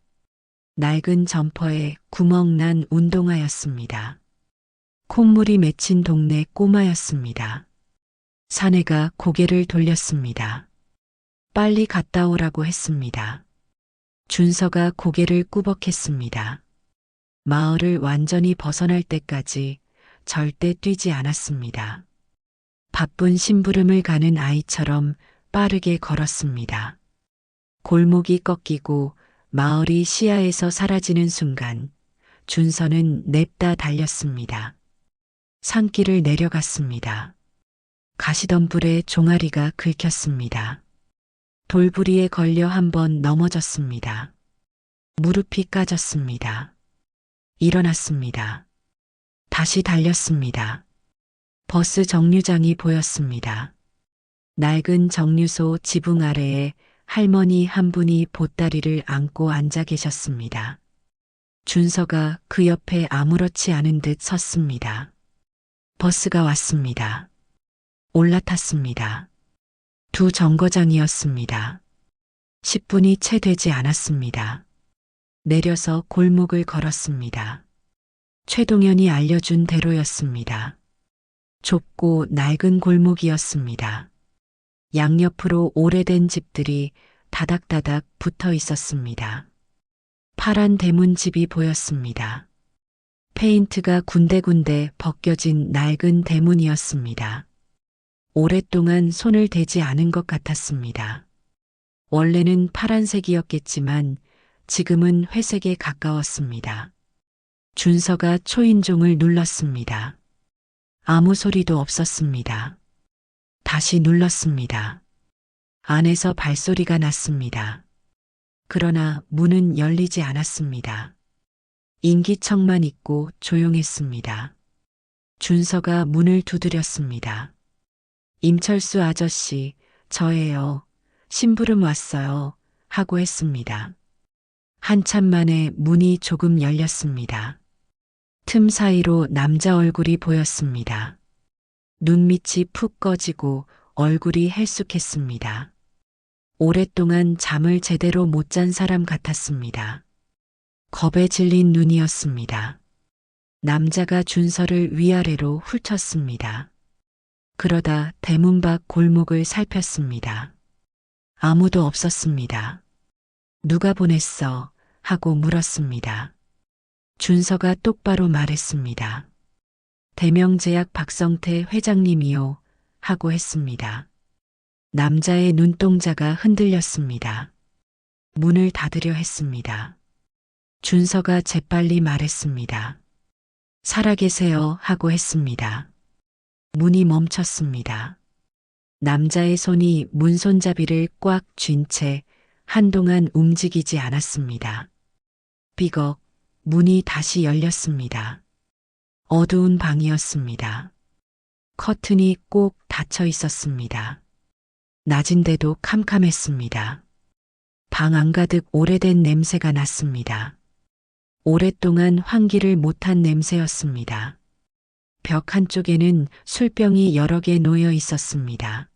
낡은 점퍼에 구멍난 운동화였습니다. 콧물이 맺힌 동네 꼬마였습니다. 사내가 고개를 돌렸습니다. 빨리 갔다 오라고 했습니다. 준서가 고개를 꾸벅했습니다. 마을을 완전히 벗어날 때까지 절대 뛰지 않았습니다. 바쁜 심부름을 가는 아이처럼 빠르게 걸었습니다. 골목이 꺾이고 마을이 시야에서 사라지는 순간 준서는 냅다 달렸습니다. 산길을 내려갔습니다. 가시덤불에 종아리가 긁혔습니다. 돌부리에 걸려 한번 넘어졌습니다. 무릎이 까졌습니다. 일어났습니다. 다시 달렸습니다. 버스 정류장이 보였습니다. 낡은 정류소 지붕 아래에 할머니 한 분이 보따리를 안고 앉아 계셨습니다. 준서가 그 옆에 아무렇지 않은 듯 섰습니다. 버스가 왔습니다. 올라탔습니다. 두 정거장이었습니다. 10분이 채 되지 않았습니다. 내려서 골목을 걸었습니다. 최동현이 알려준 대로였습니다. 좁고 낡은 골목이었습니다. 양옆으로 오래된 집들이 다닥다닥 붙어 있었습니다. 파란 대문집이 보였습니다. 페인트가 군데군데 벗겨진 낡은 대문이었습니다. 오랫동안 손을 대지 않은 것 같았습니다. 원래는 파란색이었겠지만 지금은 회색에 가까웠습니다. 준서가 초인종을 눌렀습니다. 아무 소리도 없었습니다. 다시 눌렀습니다. 안에서 발소리가 났습니다. 그러나 문은 열리지 않았습니다. 인기척만 있고 조용했습니다. 준서가 문을 두드렸습니다. 임철수 아저씨, 저예요. 심부름 왔어요. 하고 했습니다. 한참 만에 문이 조금 열렸습니다. 틈 사이로 남자 얼굴이 보였습니다. 눈밑이 푹 꺼지고 얼굴이 헬쑥했습니다. 오랫동안 잠을 제대로 못 잔 사람 같았습니다. 겁에 질린 눈이었습니다. 남자가 준서를 위아래로 훑쳤습니다. 그러다 대문 밖 골목을 살폈습니다. 아무도 없었습니다. 누가 보냈어? 하고 물었습니다. 준서가 똑바로 말했습니다. 대명제약 박성태 회장님이요. 하고 했습니다. 남자의 눈동자가 흔들렸습니다. 문을 닫으려 했습니다. 준서가 재빨리 말했습니다. 살아계세요. 하고 했습니다. 문이 멈췄습니다. 남자의 손이 문 손잡이를 꽉 쥔 채 한동안 움직이지 않았습니다. 삐걱, 문이 다시 열렸습니다. 어두운 방이었습니다. 커튼이 꼭 닫혀 있었습니다. 낮인데도 캄캄했습니다. 방 안가득 오래된 냄새가 났습니다. 오랫동안 환기를 못한 냄새였습니다. 벽 한쪽에는 술병이 여러 개 놓여 있었습니다.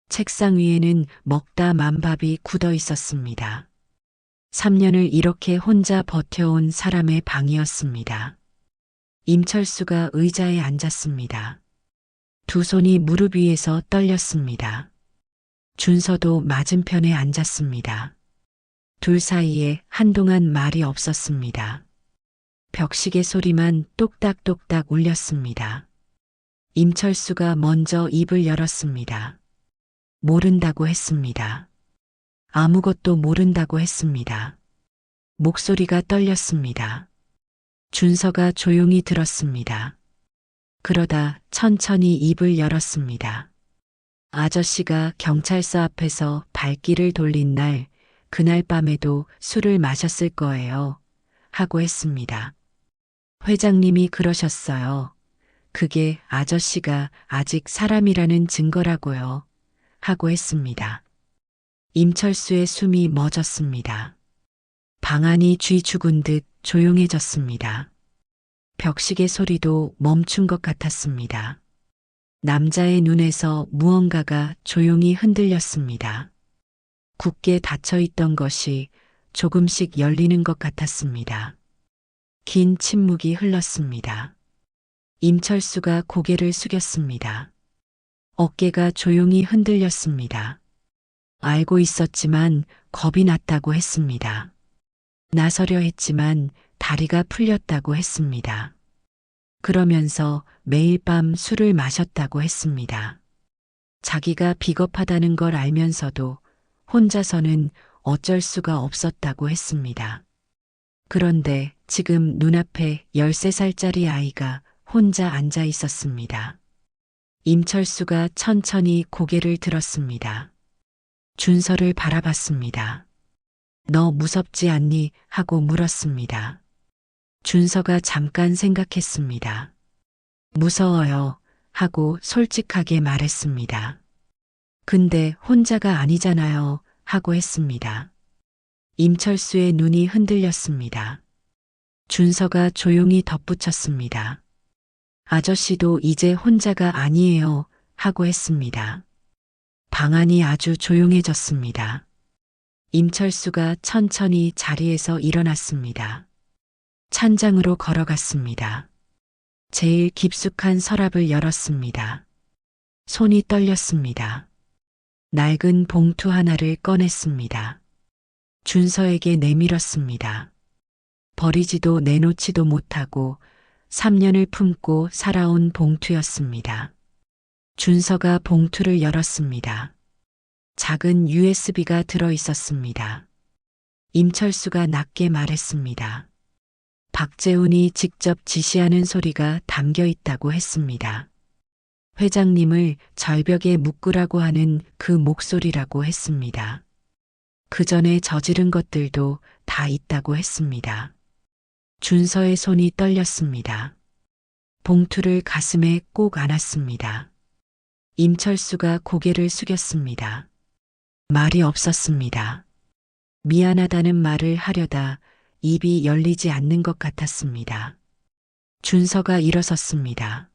책상 위에는 먹다 만 밥이 굳어 있었습니다. 3년을 이렇게 혼자 버텨온 사람의 방이었습니다. 임철수가 의자에 앉았습니다. 두 손이 무릎 위에서 떨렸습니다. 준서도 맞은편에 앉았습니다. 둘 사이에 한동안 말이 없었습니다. 벽시계 소리만 똑딱똑딱 울렸습니다. 임철수가 먼저 입을 열었습니다. 모른다고 했습니다. 아무것도 모른다고 했습니다. 목소리가 떨렸습니다. 준서가 조용히 들었습니다. 그러다 천천히 입을 열었습니다. 아저씨가 경찰서 앞에서 발길을 돌린 날, 그날 밤에도 술을 마셨을 거예요. 하고 했습니다. 회장님이 그러셨어요. 그게 아저씨가 아직 사람이라는 증거라고요. 하고 했습니다. 임철수의 숨이 멎었습니다. 방 안이 쥐 죽은 듯 조용해졌습니다. 벽시계 소리도 멈춘 것 같았습니다. 남자의 눈에서 무언가가 조용히 흔들렸습니다. 굳게 닫혀있던 것이 조금씩 열리는 것 같았습니다. 긴 침묵이 흘렀습니다. 임철수가 고개를 숙였습니다. 어깨가 조용히 흔들렸습니다. 알고 있었지만 겁이 났다고 했습니다. 나서려 했지만 다리가 풀렸다고 했습니다. 그러면서 매일 밤 술을 마셨다고 했습니다. 자기가 비겁하다는 걸 알면서도 혼자서는 어쩔 수가 없었다고 했습니다. 그런데 지금 눈앞에 13살짜리 아이가 혼자 앉아 있었습니다. 임철수가 천천히 고개를 들었습니다. 준서를 바라봤습니다. 너 무섭지 않니? 하고 물었습니다. 준서가 잠깐 생각했습니다. 무서워요. 하고 솔직하게 말했습니다. 근데 혼자가 아니잖아요. 하고 했습니다. 임철수의 눈이 흔들렸습니다. 준서가 조용히 덧붙였습니다. 아저씨도 이제 혼자가 아니에요. 하고 했습니다. 방 안이 아주 조용해졌습니다. 임철수가 천천히 자리에서 일어났습니다. 찬장으로 걸어갔습니다. 제일 깊숙한 서랍을 열었습니다. 손이 떨렸습니다. 낡은 봉투 하나를 꺼냈습니다. 준서에게 내밀었습니다. 버리지도 내놓지도 못하고 3년을 품고 살아온 봉투였습니다. 준서가 봉투를 열었습니다. 작은 USB가 들어 있었습니다. 임철수가 낮게 말했습니다. 박재훈이 직접 지시하는 소리가 담겨 있다고 했습니다. 회장님을 절벽에 묶으라고 하는 그 목소리라고 했습니다. 그 전에 저지른 것들도 다 있다고 했습니다. 준서의 손이 떨렸습니다. 봉투를 가슴에 꼭 안았습니다. 임철수가 고개를 숙였습니다. 말이 없었습니다. 미안하다는 말을 하려다 입이 열리지 않는 것 같았습니다. 준서가 일어섰습니다.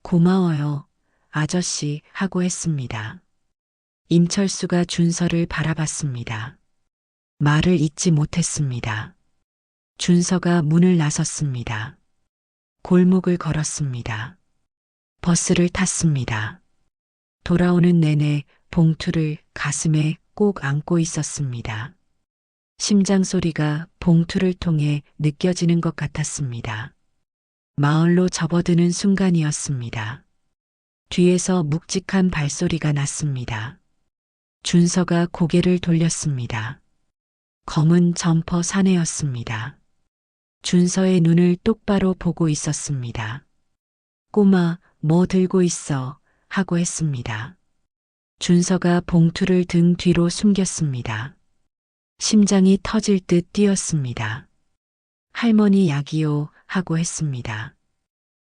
고마워요, 아저씨 하고 했습니다. 임철수가 준서를 바라봤습니다. 말을 잇지 못했습니다. 준서가 문을 나섰습니다. 골목을 걸었습니다. 버스를 탔습니다. 돌아오는 내내 봉투를 가슴에 꼭 안고 있었습니다. 심장 소리가 봉투를 통해 느껴지는 것 같았습니다. 마을로 접어드는 순간이었습니다. 뒤에서 묵직한 발소리가 났습니다. 준서가 고개를 돌렸습니다. 검은 점퍼 사내였습니다. 준서의 눈을 똑바로 보고 있었습니다. 꼬마, 뭐 들고 있어? 하고 했습니다. 준서가 봉투를 등 뒤로 숨겼습니다. 심장이 터질 듯 뛰었습니다. 할머니 약이요 하고 했습니다.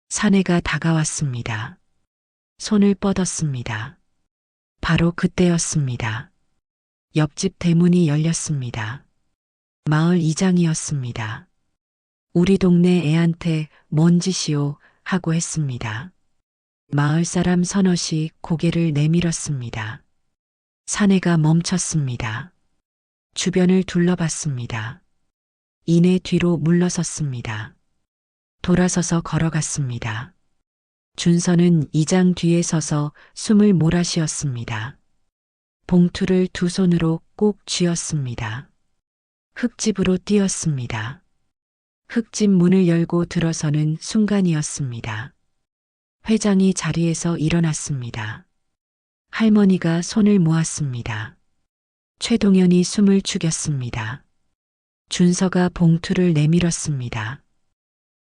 사내가 다가왔습니다. 손을 뻗었습니다. 바로 그때였습니다. 옆집 대문이 열렸습니다. 마을 이장이었습니다. 우리 동네 애한테 뭔 짓이오 하고 했습니다. 마을 사람 서너시 고개를 내밀었습니다. 사내가 멈췄습니다. 주변을 둘러봤습니다. 이내 뒤로 물러섰습니다. 돌아서서 걸어갔습니다. 준서는 이장 뒤에 서서 숨을 몰아쉬었습니다. 봉투를 두 손으로 꼭 쥐었습니다. 흙집으로 뛰었습니다. 흙집 문을 열고 들어서는 순간이었습니다. 회장이 자리에서 일어났습니다. 할머니가 손을 모았습니다. 최동현이 숨을 죽였습니다. 준서가 봉투를 내밀었습니다.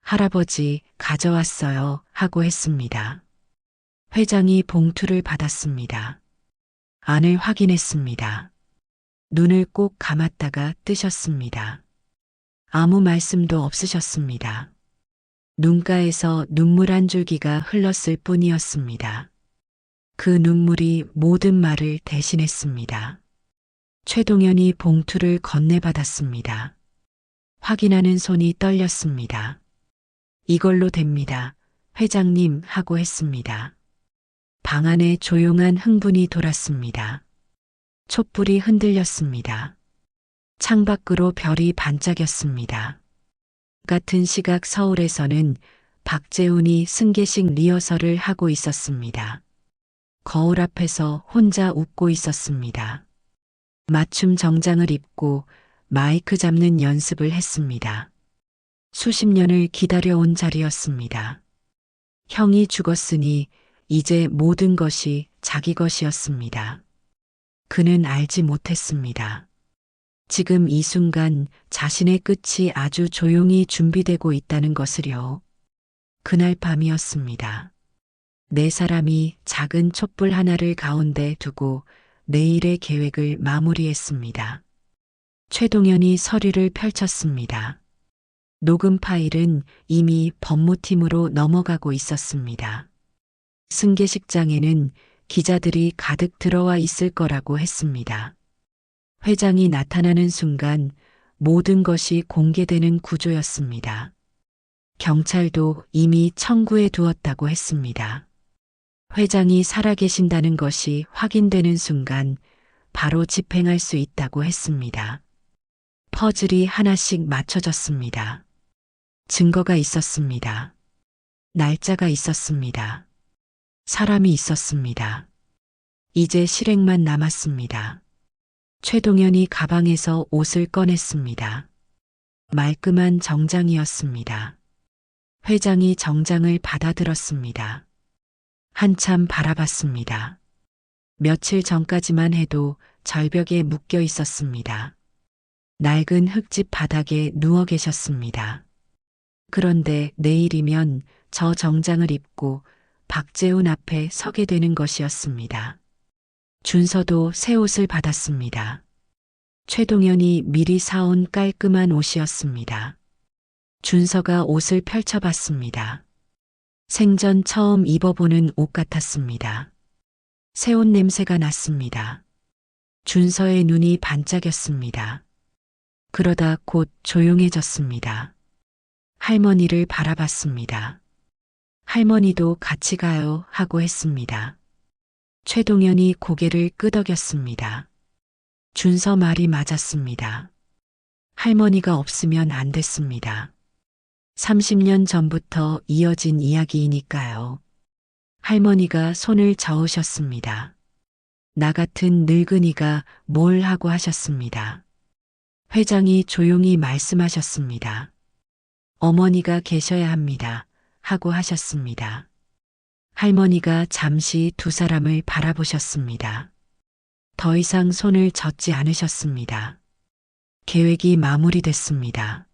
할아버지 가져왔어요 하고 했습니다. 회장이 봉투를 받았습니다. 안을 확인했습니다. 눈을 꼭 감았다가 뜨셨습니다. 아무 말씀도 없으셨습니다. 눈가에서 눈물 한 줄기가 흘렀을 뿐이었습니다. 그 눈물이 모든 말을 대신했습니다. 최동현이 봉투를 건네받았습니다. 확인하는 손이 떨렸습니다. 이걸로 됩니다. 회장님 하고 했습니다. 방 안에 조용한 흥분이 돌았습니다. 촛불이 흔들렸습니다. 창밖으로 별이 반짝였습니다. 같은 시각 서울에서는 박재훈이 승계식 리허설을 하고 있었습니다. 거울 앞에서 혼자 웃고 있었습니다. 맞춤 정장을 입고 마이크 잡는 연습을 했습니다. 수십 년을 기다려온 자리였습니다. 형이 죽었으니 이제 모든 것이 자기 것이었습니다. 그는 알지 못했습니다. 지금 이 순간 자신의 끝이 아주 조용히 준비되고 있다는 것을요. 그날 밤이었습니다. 네 사람이 작은 촛불 하나를 가운데 두고 내일의 계획을 마무리했습니다. 최동현이 서류를 펼쳤습니다. 녹음 파일은 이미 법무팀으로 넘어가고 있었습니다. 승계식장에는 기자들이 가득 들어와 있을 거라고 했습니다. 회장이 나타나는 순간 모든 것이 공개되는 구조였습니다. 경찰도 이미 청구해 두었다고 했습니다. 회장이 살아계신다는 것이 확인되는 순간 바로 집행할 수 있다고 했습니다. 퍼즐이 하나씩 맞춰졌습니다. 증거가 있었습니다. 날짜가 있었습니다. 사람이 있었습니다. 이제 실행만 남았습니다. 최동현이 가방에서 옷을 꺼냈습니다. 말끔한 정장이었습니다. 회장이 정장을 받아들었습니다. 한참 바라봤습니다. 며칠 전까지만 해도 절벽에 묶여 있었습니다. 낡은 흙집 바닥에 누워 계셨습니다. 그런데 내일이면 저 정장을 입고 박재훈 앞에 서게 되는 것이었습니다. 준서도 새 옷을 받았습니다. 최동현이 미리 사온 깔끔한 옷이었습니다. 준서가 옷을 펼쳐봤습니다. 생전 처음 입어보는 옷 같았습니다. 새 옷 냄새가 났습니다. 준서의 눈이 반짝였습니다. 그러다 곧 조용해졌습니다. 할머니를 바라봤습니다. 할머니도 같이 가요 하고 했습니다. 최동현이 고개를 끄덕였습니다. 준서 말이 맞았습니다. 할머니가 없으면 안 됐습니다. 30년 전부터 이어진 이야기이니까요. 할머니가 손을 저으셨습니다. 나 같은 늙은이가 뭘 하고 하셨습니다. 회장이 조용히 말씀하셨습니다. 어머니가 계셔야 합니다. 하고 하셨습니다. 할머니가 잠시 두 사람을 바라보셨습니다. 더 이상 손을 젓지 않으셨습니다. 계획이 마무리됐습니다.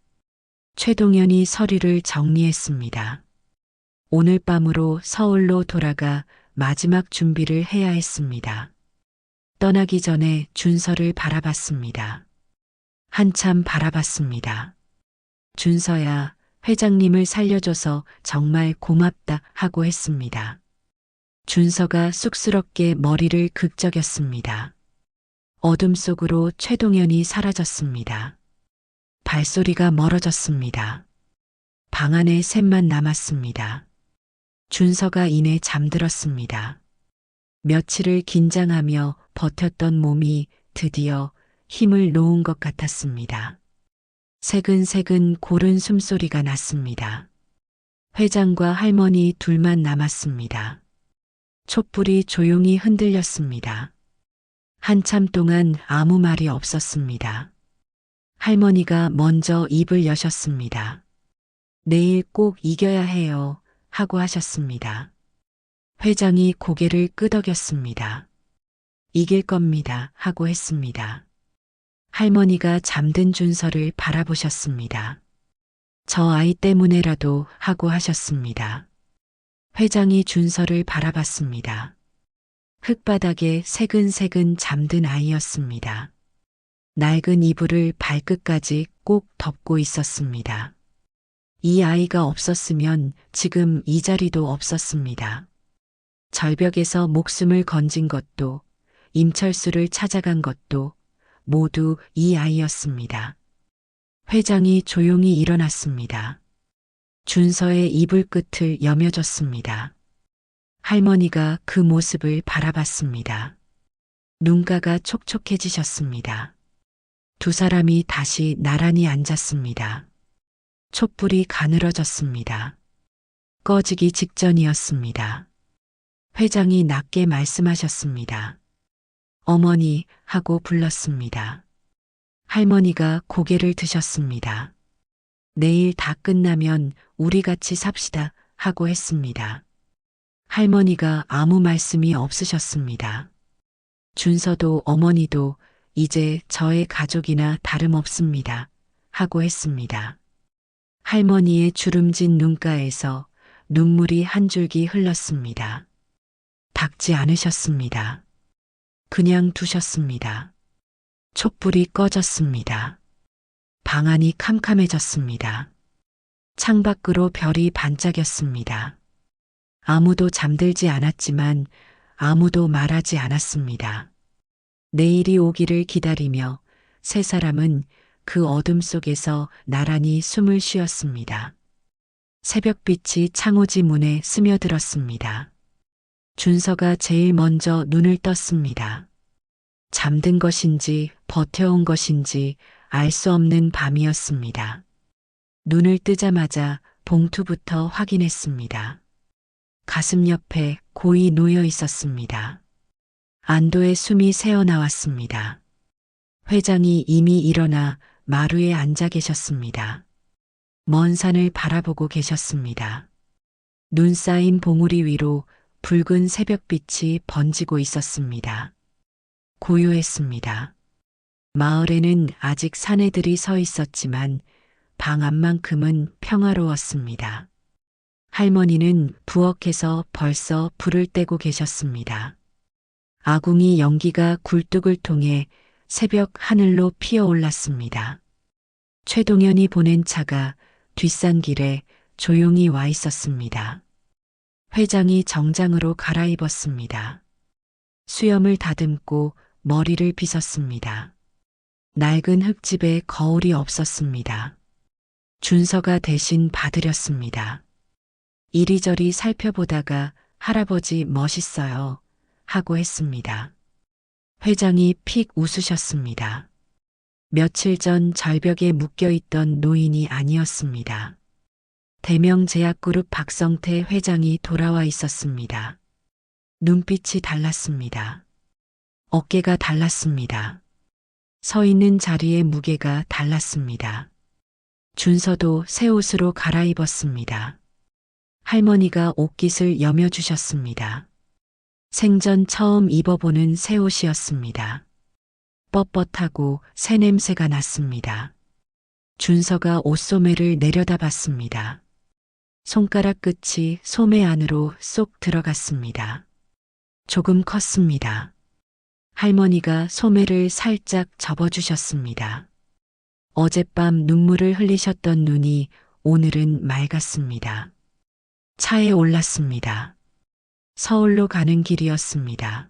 최동현이 서류를 정리했습니다. 오늘 밤으로 서울로 돌아가 마지막 준비를 해야 했습니다. 떠나기 전에 준서를 바라봤습니다. 한참 바라봤습니다. 준서야, 회장님을 살려줘서 정말 고맙다 하고 했습니다. 준서가 쑥스럽게 머리를 극적였습니다. 어둠 속으로 최동현이 사라졌습니다. 발소리가 멀어졌습니다. 방 안에 셋만 남았습니다. 준서가 이내 잠들었습니다. 며칠을 긴장하며 버텼던 몸이 드디어 힘을 놓은 것 같았습니다. 새근새근 고른 숨소리가 났습니다. 회장과 할머니 둘만 남았습니다. 촛불이 조용히 흔들렸습니다. 한참 동안 아무 말이 없었습니다. 할머니가 먼저 입을 여셨습니다. 내일 꼭 이겨야 해요 하고 하셨습니다. 회장이 고개를 끄덕였습니다. 이길 겁니다 하고 했습니다. 할머니가 잠든 준서를 바라보셨습니다. 저 아이 때문에라도 하고 하셨습니다. 회장이 준서를 바라봤습니다. 흙바닥에 새근새근 잠든 아이였습니다. 낡은 이불을 발끝까지 꼭 덮고 있었습니다. 이 아이가 없었으면 지금 이 자리도 없었습니다. 절벽에서 목숨을 건진 것도, 임철수를 찾아간 것도 모두 이 아이였습니다. 회장이 조용히 일어났습니다. 준서의 이불 끝을 여며줬습니다. 할머니가 그 모습을 바라봤습니다. 눈가가 촉촉해지셨습니다. 두 사람이 다시 나란히 앉았습니다. 촛불이 가늘어졌습니다. 꺼지기 직전이었습니다. 회장이 낮게 말씀하셨습니다. 어머니 하고 불렀습니다. 할머니가 고개를 드셨습니다. 내일 다 끝나면 우리 같이 삽시다 하고 했습니다. 할머니가 아무 말씀이 없으셨습니다. 준서도 어머니도 이제 저의 가족이나 다름없습니다 하고 했습니다. 할머니의 주름진 눈가에서 눈물이 한 줄기 흘렀습니다. 닦지 않으셨습니다. 그냥 두셨습니다. 촛불이 꺼졌습니다. 방 안이 캄캄해졌습니다. 창밖으로 별이 반짝였습니다. 아무도 잠들지 않았지만 아무도 말하지 않았습니다. 내일이 오기를 기다리며 세 사람은 그 어둠 속에서 나란히 숨을 쉬었습니다. 새벽빛이 창호지 문에 스며들었습니다. 준서가 제일 먼저 눈을 떴습니다. 잠든 것인지 버텨온 것인지 알 수 없는 밤이었습니다. 눈을 뜨자마자 봉투부터 확인했습니다. 가슴 옆에 고이 놓여 있었습니다. 안도의 숨이 새어나왔습니다. 회장이 이미 일어나 마루에 앉아 계셨습니다. 먼 산을 바라보고 계셨습니다. 눈 쌓인 봉우리 위로 붉은 새벽빛이 번지고 있었습니다. 고요했습니다. 마을에는 아직 사내들이 서 있었지만 방 안만큼은 평화로웠습니다. 할머니는 부엌에서 벌써 불을 떼고 계셨습니다. 아궁이 연기가 굴뚝을 통해 새벽 하늘로 피어올랐습니다. 최동현이 보낸 차가 뒷산길에 조용히 와 있었습니다. 회장이 정장으로 갈아입었습니다. 수염을 다듬고 머리를 빗었습니다. 낡은 흙집에 거울이 없었습니다. 준서가 대신 봐드렸습니다. 이리저리 살펴보다가 할아버지 멋있어요 하고 했습니다. 회장이 픽 웃으셨습니다. 며칠 전 절벽에 묶여있던 노인이 아니었습니다. 대명제약그룹 박성태 회장이 돌아와 있었습니다. 눈빛이 달랐습니다. 어깨가 달랐습니다. 서 있는 자리의 무게가 달랐습니다. 준서도 새 옷으로 갈아입었습니다. 할머니가 옷깃을 여며주셨습니다. 생전 처음 입어보는 새 옷이었습니다. 뻣뻣하고 새 냄새가 났습니다. 준서가 옷소매를 내려다봤습니다. 손가락 끝이 소매 안으로 쏙 들어갔습니다. 조금 컸습니다. 할머니가 소매를 살짝 접어주셨습니다. 어젯밤 눈물을 흘리셨던 눈이 오늘은 맑았습니다. 차에 올랐습니다. 서울로 가는 길이었습니다.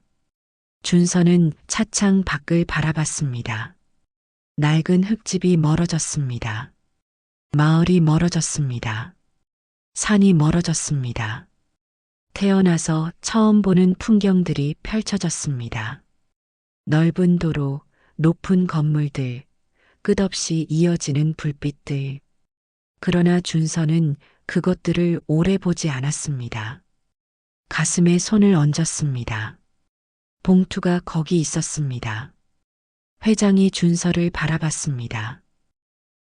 준서는 차창 밖을 바라봤습니다. 낡은 흙집이 멀어졌습니다. 마을이 멀어졌습니다. 산이 멀어졌습니다. 태어나서 처음 보는 풍경들이 펼쳐졌습니다. 넓은 도로, 높은 건물들, 끝없이 이어지는 불빛들. 그러나 준서는 그것들을 오래 보지 않았습니다. 가슴에 손을 얹었습니다. 봉투가 거기 있었습니다. 회장이 준서를 바라봤습니다.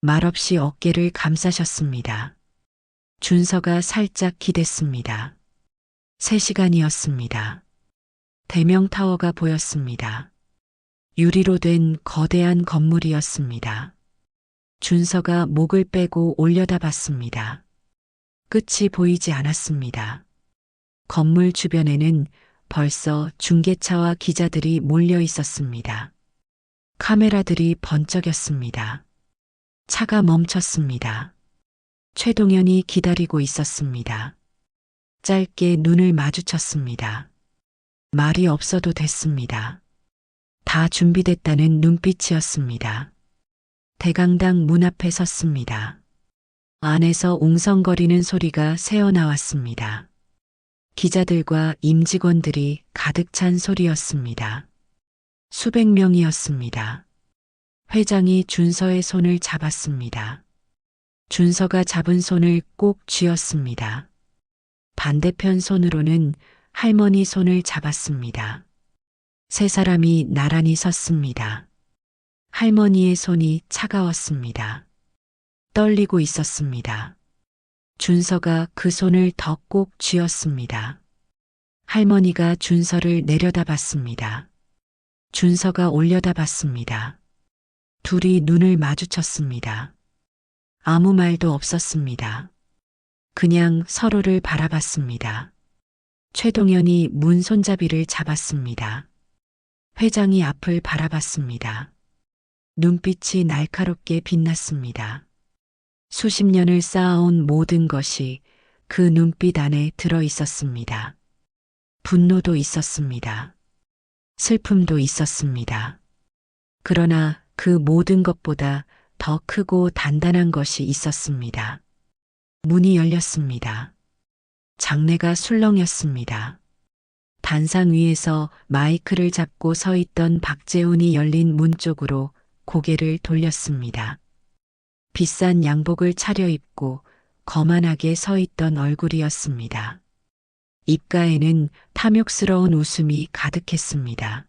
말없이 어깨를 감싸셨습니다. 준서가 살짝 기댔습니다. 3시간이었습니다. 대명타워가 보였습니다. 유리로 된 거대한 건물이었습니다. 준서가 목을 빼고 올려다봤습니다. 끝이 보이지 않았습니다. 건물 주변에는 벌써 중계차와 기자들이 몰려 있었습니다. 카메라들이 번쩍였습니다. 차가 멈췄습니다. 최동현이 기다리고 있었습니다. 짧게 눈을 마주쳤습니다. 말이 없어도 됐습니다. 다 준비됐다는 눈빛이었습니다. 대강당 문 앞에 섰습니다. 안에서 웅성거리는 소리가 새어나왔습니다. 기자들과 임직원들이 가득 찬 소리였습니다. 수백 명이었습니다. 회장이 준서의 손을 잡았습니다. 준서가 잡은 손을 꼭 쥐었습니다. 반대편 손으로는 할머니 손을 잡았습니다. 3사람이 나란히 섰습니다. 할머니의 손이 차가웠습니다. 떨리고 있었습니다. 준서가 그 손을 더 꼭 쥐었습니다. 할머니가 준서를 내려다봤습니다. 준서가 올려다봤습니다. 둘이 눈을 마주쳤습니다. 아무 말도 없었습니다. 그냥 서로를 바라봤습니다. 최동현이 문 손잡이를 잡았습니다. 회장이 앞을 바라봤습니다. 눈빛이 날카롭게 빛났습니다. 수십 년을 쌓아온 모든 것이 그 눈빛 안에 들어 있었습니다. 분노도 있었습니다. 슬픔도 있었습니다. 그러나 그 모든 것보다 더 크고 단단한 것이 있었습니다. 문이 열렸습니다. 장내가 술렁였습니다. 단상 위에서 마이크를 잡고 서 있던 박재훈이 열린 문 쪽으로 고개를 돌렸습니다. 비싼 양복을 차려입고 거만하게 서 있던 얼굴이었습니다. 입가에는 탐욕스러운 웃음이 가득했습니다.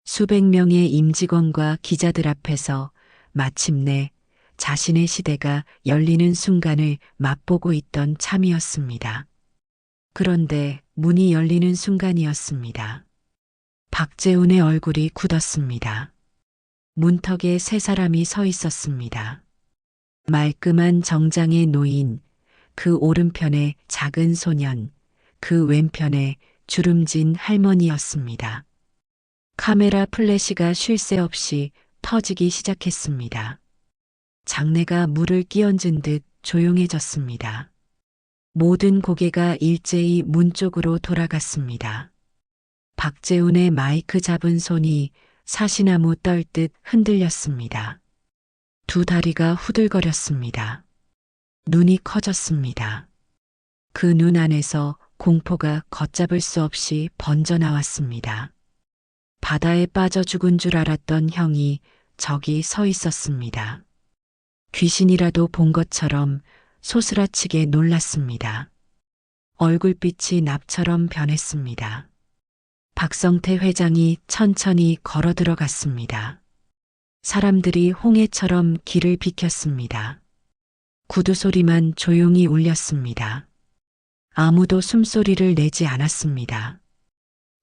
수백 명의 임직원과 기자들 앞에서 마침내 자신의 시대가 열리는 순간을 맛보고 있던 참이었습니다. 그런데 문이 열리는 순간이었습니다. 박재훈의 얼굴이 굳었습니다. 문턱에 3사람이 서 있었습니다. 말끔한 정장의 노인, 그 오른편에 작은 소년, 그 왼편에 주름진 할머니였습니다. 카메라 플래시가 쉴 새 없이 터지기 시작했습니다. 장내가 물을 끼얹은 듯 조용해졌습니다. 모든 고개가 일제히 문 쪽으로 돌아갔습니다. 박재훈의 마이크 잡은 손이 사시나무 떨듯 흔들렸습니다. 두 다리가 후들거렸습니다. 눈이 커졌습니다. 그 눈 안에서 공포가 걷잡을 수 없이 번져나왔습니다. 바다에 빠져 죽은 줄 알았던 형이 저기 서 있었습니다. 귀신이라도 본 것처럼 소스라치게 놀랐습니다. 얼굴빛이 납처럼 변했습니다. 박성태 회장이 천천히 걸어 들어갔습니다. 사람들이 홍해처럼 길을 비켰습니다. 구두 소리만 조용히 울렸습니다. 아무도 숨소리를 내지 않았습니다.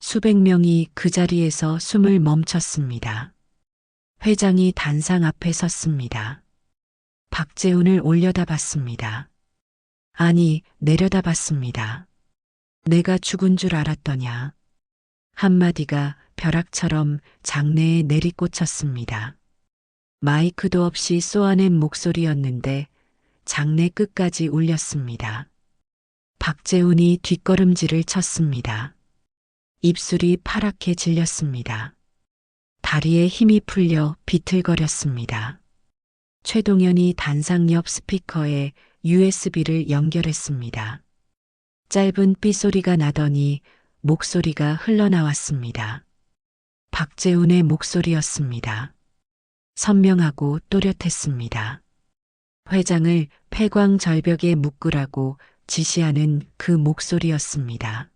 수백 명이 그 자리에서 숨을 멈췄습니다. 회장이 단상 앞에 섰습니다. 박재훈을 올려다봤습니다. 아니, 내려다봤습니다. 내가 죽은 줄 알았더냐. 한마디가 벼락처럼 장내에 내리꽂혔습니다. 마이크도 없이 쏘아낸 목소리였는데 장내 끝까지 울렸습니다. 박재훈이 뒷걸음질을 쳤습니다. 입술이 파랗게 질렸습니다. 다리에 힘이 풀려 비틀거렸습니다. 최동현이 단상 옆 스피커에 USB를 연결했습니다. 짧은 삐소리가 나더니 목소리가 흘러나왔습니다. 박재훈의 목소리였습니다. 선명하고 또렷했습니다. 회장을 폐광절벽에 묶으라고 지시하는 그 목소리였습니다.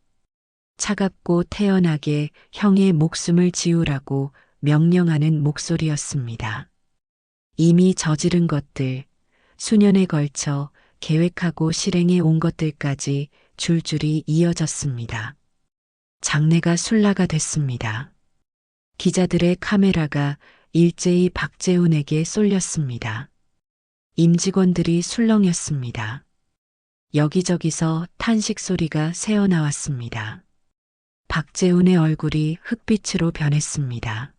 차갑고 태연하게 형의 목숨을 지우라고 명령하는 목소리였습니다. 이미 저지른 것들, 수년에 걸쳐 계획하고 실행해 온 것들까지 줄줄이 이어졌습니다. 장내가 술라가 됐습니다. 기자들의 카메라가 일제히 박재훈에게 쏠렸습니다. 임직원들이 술렁였습니다. 여기저기서 탄식 소리가 새어나왔습니다. 박재훈의 얼굴이 흑빛으로 변했습니다.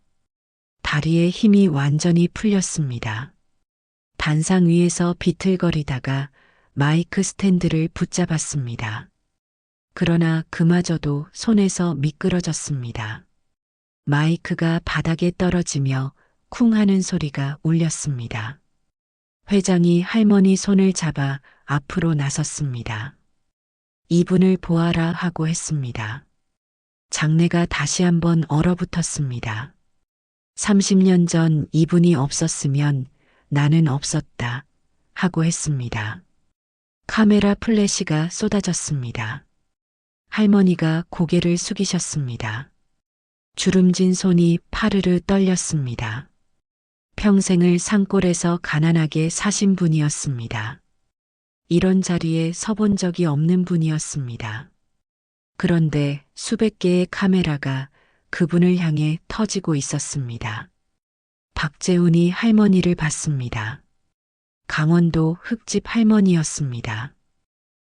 다리에 힘이 완전히 풀렸습니다. 단상 위에서 비틀거리다가 마이크 스탠드를 붙잡았습니다. 그러나 그마저도 손에서 미끄러졌습니다. 마이크가 바닥에 떨어지며 쿵 하는 소리가 울렸습니다. 회장이 할머니 손을 잡아 앞으로 나섰습니다. 이분을 보아라 하고 했습니다. 장내가 다시 한번 얼어붙었습니다. 30년 전 이분이 없었으면 나는 없었다 하고 했습니다. 카메라 플래시가 쏟아졌습니다. 할머니가 고개를 숙이셨습니다. 주름진 손이 파르르 떨렸습니다. 평생을 산골에서 가난하게 사신 분이었습니다. 이런 자리에 서본 적이 없는 분이었습니다. 그런데 수백 개의 카메라가 그분을 향해 터지고 있었습니다. 박재훈이 할머니를 봤습니다. 강원도 흙집 할머니였습니다.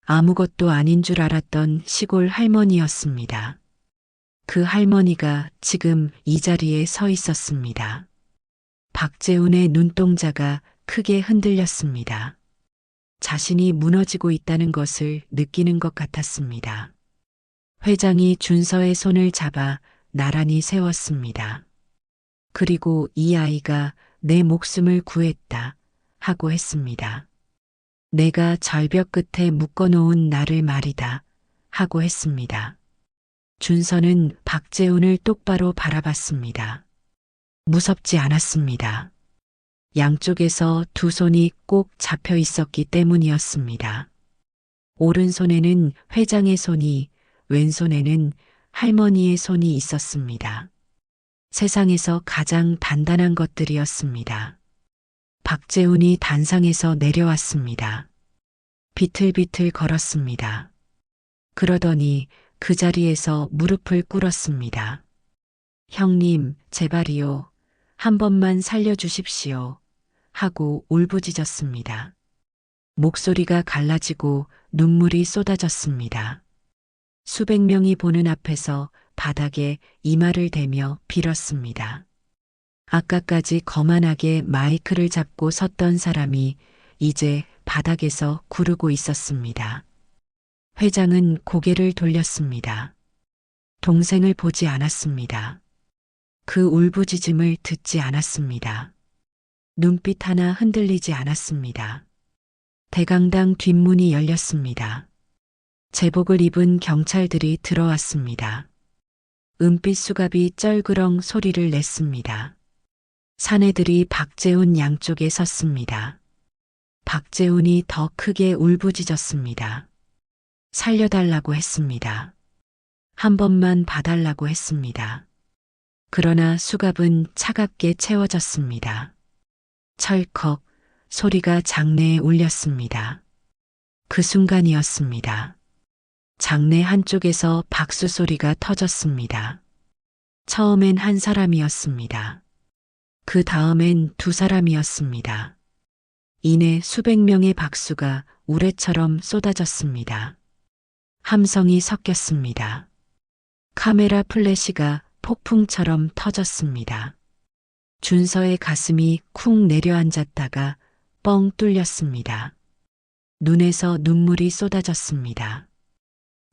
아무것도 아닌 줄 알았던 시골 할머니였습니다. 그 할머니가 지금 이 자리에 서 있었습니다. 박재훈의 눈동자가 크게 흔들렸습니다. 자신이 무너지고 있다는 것을 느끼는 것 같았습니다. 회장이 준서의 손을 잡아 나란히 세웠습니다. 그리고 이 아이가 내 목숨을 구했다 하고 했습니다. 내가 절벽 끝에 묶어놓은 나를 말이다 하고 했습니다. 준서는 박재훈을 똑바로 바라봤습니다. 무섭지 않았습니다. 양쪽에서 두 손이 꼭 잡혀 있었기 때문이었습니다. 오른손에는 회장의 손이, 왼손에는 할머니의 손이 있었습니다. 세상에서 가장 단단한 것들이었습니다. 박재훈이 단상에서 내려왔습니다. 비틀비틀 걸었습니다. 그러더니 그 자리에서 무릎을 꿇었습니다. 형님, 제발이요. 한 번만 살려주십시오. 하고 울부짖었습니다. 목소리가 갈라지고 눈물이 쏟아졌습니다. 수백 명이 보는 앞에서 바닥에 이마를 대며 빌었습니다. 아까까지 거만하게 마이크를 잡고 섰던 사람이 이제 바닥에서 구르고 있었습니다. 회장은 고개를 돌렸습니다. 동생을 보지 않았습니다. 그 울부짖음을 듣지 않았습니다. 눈빛 하나 흔들리지 않았습니다. 대강당 뒷문이 열렸습니다. 제복을 입은 경찰들이 들어왔습니다. 은빛 수갑이 쩔그렁 소리를 냈습니다. 사내들이 박재훈 양쪽에 섰습니다. 박재훈이 더 크게 울부짖었습니다. 살려달라고 했습니다. 한 번만 봐달라고 했습니다. 그러나 수갑은 차갑게 채워졌습니다. 철컥 소리가 장내에 울렸습니다. 그 순간이었습니다. 장내 한쪽에서 박수 소리가 터졌습니다. 처음엔 한 사람이었습니다. 그 다음엔 두 사람이었습니다. 이내 수백 명의 박수가 우레처럼 쏟아졌습니다. 함성이 섞였습니다. 카메라 플래시가 폭풍처럼 터졌습니다. 준서의 가슴이 쿵 내려앉았다가 뻥 뚫렸습니다. 눈에서 눈물이 쏟아졌습니다.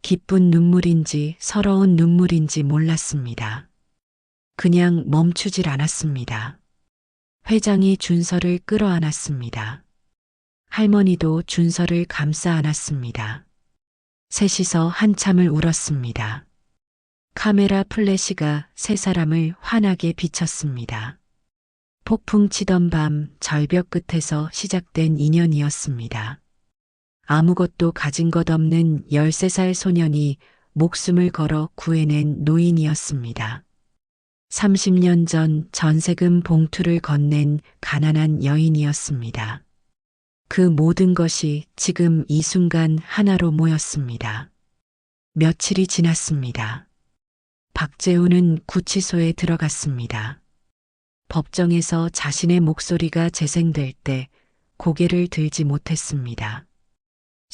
기쁜 눈물인지 서러운 눈물인지 몰랐습니다. 그냥 멈추질 않았습니다. 회장이 준서를 끌어안았습니다. 할머니도 준서를 감싸 안았습니다. 셋이서 한참을 울었습니다. 카메라 플래시가 세 사람을 환하게 비쳤습니다. 폭풍 치던 밤 절벽 끝에서 시작된 인연이었습니다. 아무것도 가진 것 없는 13살 소년이 목숨을 걸어 구해낸 노인이었습니다. 30년 전 전세금 봉투를 건넨 가난한 여인이었습니다. 그 모든 것이 지금 이 순간 하나로 모였습니다. 며칠이 지났습니다. 박재우는 구치소에 들어갔습니다. 법정에서 자신의 목소리가 재생될 때 고개를 들지 못했습니다.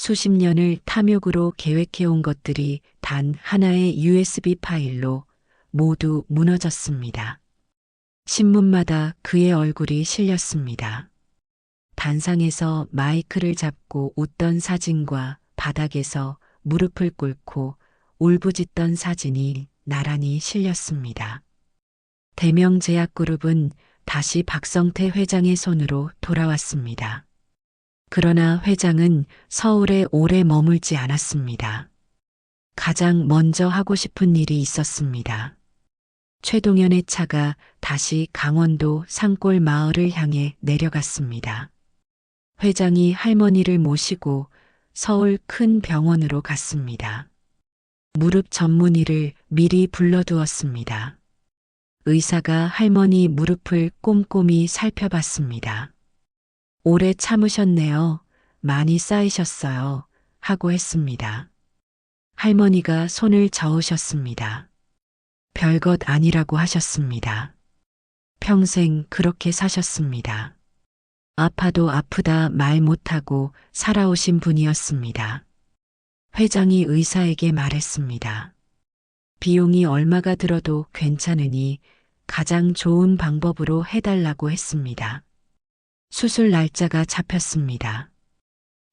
수십 년을 탐욕으로 계획해온 것들이 단 하나의 USB 파일로 모두 무너졌습니다. 신문마다 그의 얼굴이 실렸습니다. 단상에서 마이크를 잡고 웃던 사진과 바닥에서 무릎을 꿇고 울부짖던 사진이 나란히 실렸습니다. 대명제약그룹은 다시 박성태 회장의 손으로 돌아왔습니다. 그러나 회장은 서울에 오래 머물지 않았습니다. 가장 먼저 하고 싶은 일이 있었습니다. 최동현의 차가 다시 강원도 산골 마을을 향해 내려갔습니다. 회장이 할머니를 모시고 서울 큰 병원으로 갔습니다. 무릎 전문의를 미리 불러두었습니다. 의사가 할머니 무릎을 꼼꼼히 살펴봤습니다. 오래 참으셨네요. 많이 쌓이셨어요. 하고 했습니다. 할머니가 손을 저으셨습니다. 별것 아니라고 하셨습니다. 평생 그렇게 사셨습니다. 아파도 아프다 말 못하고 살아오신 분이었습니다. 회장이 의사에게 말했습니다. 비용이 얼마가 들어도 괜찮으니 가장 좋은 방법으로 해달라고 했습니다. 수술 날짜가 잡혔습니다.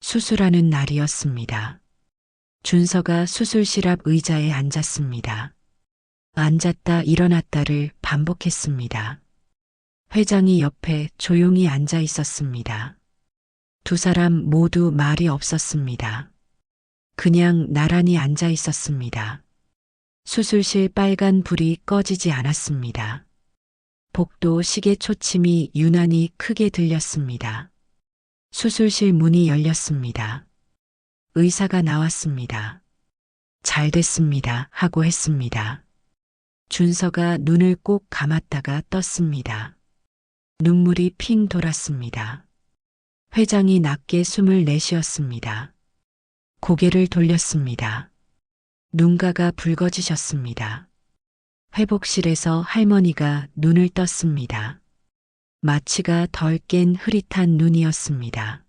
수술하는 날이었습니다. 준서가 수술실 앞 의자에 앉았습니다. 앉았다 일어났다를 반복했습니다. 회장이 옆에 조용히 앉아 있었습니다. 두 사람 모두 말이 없었습니다. 그냥 나란히 앉아 있었습니다. 수술실 빨간 불이 꺼지지 않았습니다. 복도 시계 초침이 유난히 크게 들렸습니다. 수술실 문이 열렸습니다. 의사가 나왔습니다. 잘 됐습니다. 하고 했습니다. 준서가 눈을 꼭 감았다가 떴습니다. 눈물이 핑 돌았습니다. 회장이 낮게 숨을 내쉬었습니다. 고개를 돌렸습니다. 눈가가 붉어지셨습니다. 회복실에서 할머니가 눈을 떴습니다. 마취가 덜 깬 흐릿한 눈이었습니다.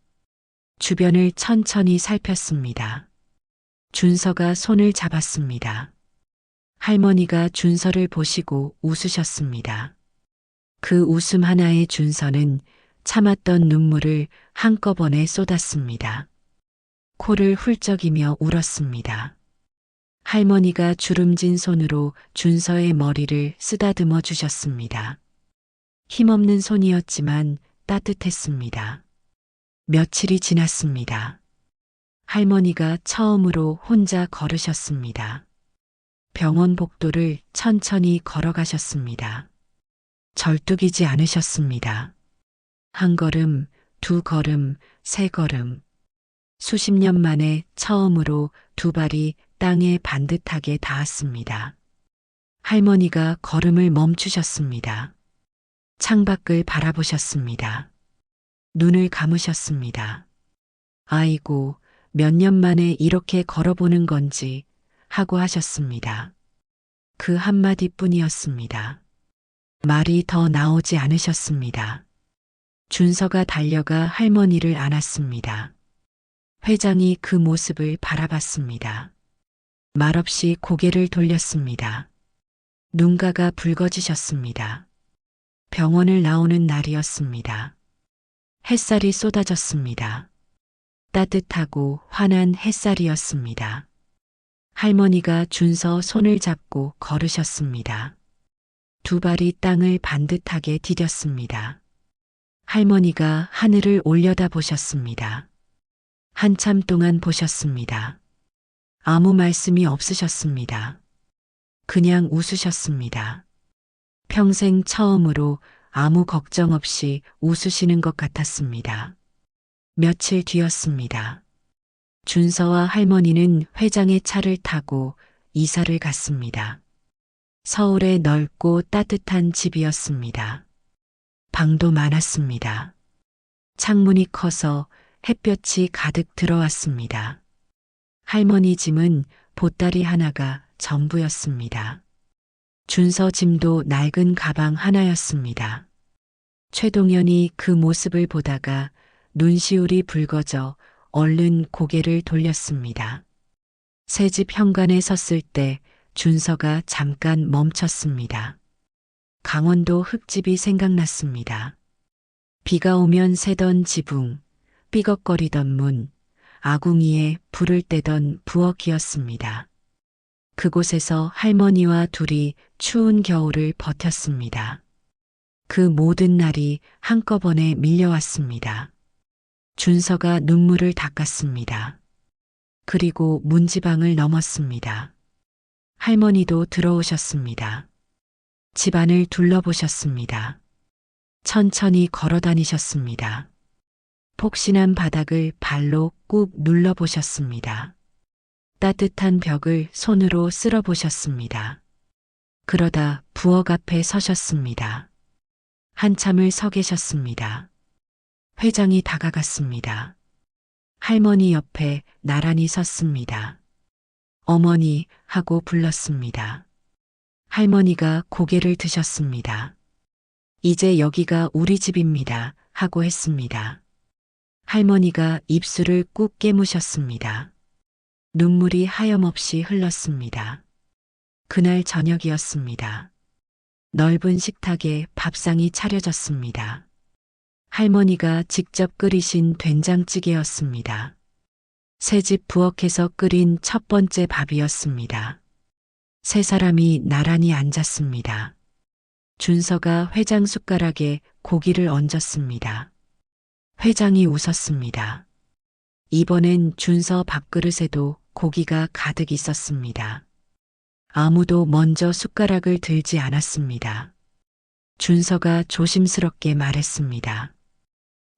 주변을 천천히 살폈습니다. 준서가 손을 잡았습니다. 할머니가 준서를 보시고 웃으셨습니다. 그 웃음 하나에 준서는 참았던 눈물을 한꺼번에 쏟았습니다. 코를 훌쩍이며 울었습니다. 할머니가 주름진 손으로 준서의 머리를 쓰다듬어 주셨습니다. 힘없는 손이었지만 따뜻했습니다. 며칠이 지났습니다. 할머니가 처음으로 혼자 걸으셨습니다. 병원 복도를 천천히 걸어가셨습니다. 절뚝이지 않으셨습니다. 한 걸음, 두 걸음, 세 걸음. 수십 년 만에 처음으로 두 발이 땅에 반듯하게 닿았습니다. 할머니가 걸음을 멈추셨습니다. 창밖을 바라보셨습니다. 눈을 감으셨습니다. 아이고, 몇 년 만에 이렇게 걸어보는 건지 하고 하셨습니다. 그 한마디뿐이었습니다. 말이 더 나오지 않으셨습니다. 준서가 달려가 할머니를 안았습니다. 회장이 그 모습을 바라봤습니다. 말없이 고개를 돌렸습니다. 눈가가 붉어지셨습니다. 병원을 나오는 날이었습니다. 햇살이 쏟아졌습니다. 따뜻하고 환한 햇살이었습니다. 할머니가 준서 손을 잡고 걸으셨습니다. 두 발이 땅을 반듯하게 디뎠습니다. 할머니가 하늘을 올려다 보셨습니다. 한참 동안 보셨습니다. 아무 말씀이 없으셨습니다. 그냥 웃으셨습니다. 평생 처음으로 아무 걱정 없이 웃으시는 것 같았습니다. 며칠 뒤였습니다. 준서와 할머니는 회장의 차를 타고 이사를 갔습니다. 서울의 넓고 따뜻한 집이었습니다. 방도 많았습니다. 창문이 커서 햇볕이 가득 들어왔습니다. 할머니 짐은 보따리 하나가 전부였습니다. 준서 짐도 낡은 가방 하나였습니다. 최동현이 그 모습을 보다가 눈시울이 붉어져 얼른 고개를 돌렸습니다. 새집 현관에 섰을 때 준서가 잠깐 멈췄습니다. 강원도 흙집이 생각났습니다. 비가 오면 새던 지붕, 삐걱거리던 문, 아궁이에 불을 떼던 부엌이었습니다. 그곳에서 할머니와 둘이 추운 겨울을 버텼습니다. 그 모든 날이 한꺼번에 밀려왔습니다. 준서가 눈물을 닦았습니다. 그리고 문지방을 넘었습니다. 할머니도 들어오셨습니다. 집안을 둘러보셨습니다. 천천히 걸어 다니셨습니다. 폭신한 바닥을 발로 꾹 눌러보셨습니다. 따뜻한 벽을 손으로 쓸어보셨습니다. 그러다 부엌 앞에 서셨습니다. 한참을 서 계셨습니다. 회장이 다가갔습니다. 할머니 옆에 나란히 섰습니다. 어머니 하고 불렀습니다. 할머니가 고개를 드셨습니다. 이제 여기가 우리 집입니다 하고 했습니다. 할머니가 입술을 꾹 깨무셨습니다. 눈물이 하염없이 흘렀습니다. 그날 저녁이었습니다. 넓은 식탁에 밥상이 차려졌습니다. 할머니가 직접 끓이신 된장찌개였습니다. 새집 부엌에서 끓인 첫 번째 밥이었습니다. 세 사람이 나란히 앉았습니다. 준서가 회장 숟가락에 고기를 얹었습니다. 회장이 웃었습니다. 이번엔 준서 밥그릇에도 고기가 가득 있었습니다. 아무도 먼저 숟가락을 들지 않았습니다. 준서가 조심스럽게 말했습니다.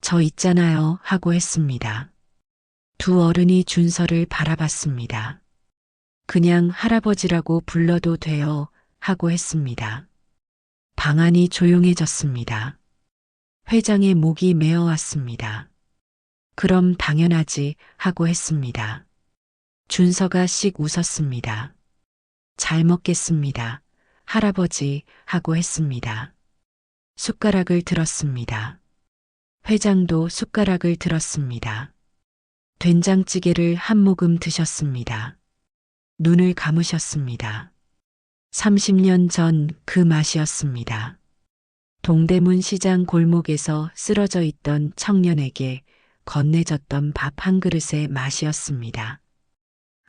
저 있잖아요 하고 했습니다. 두 어른이 준서를 바라봤습니다. 그냥 할아버지라고 불러도 돼요 하고 했습니다. 방 안이 조용해졌습니다. 회장의 목이 메어왔습니다. 그럼 당연하지 하고 했습니다. 준서가 씩 웃었습니다. 잘 먹겠습니다. 할아버지 하고 했습니다. 숟가락을 들었습니다. 회장도 숟가락을 들었습니다. 된장찌개를 한 모금 드셨습니다. 눈을 감으셨습니다. 30년 전 그 맛이었습니다. 동대문 시장 골목에서 쓰러져 있던 청년에게 건네졌던 밥 한 그릇의 맛이었습니다.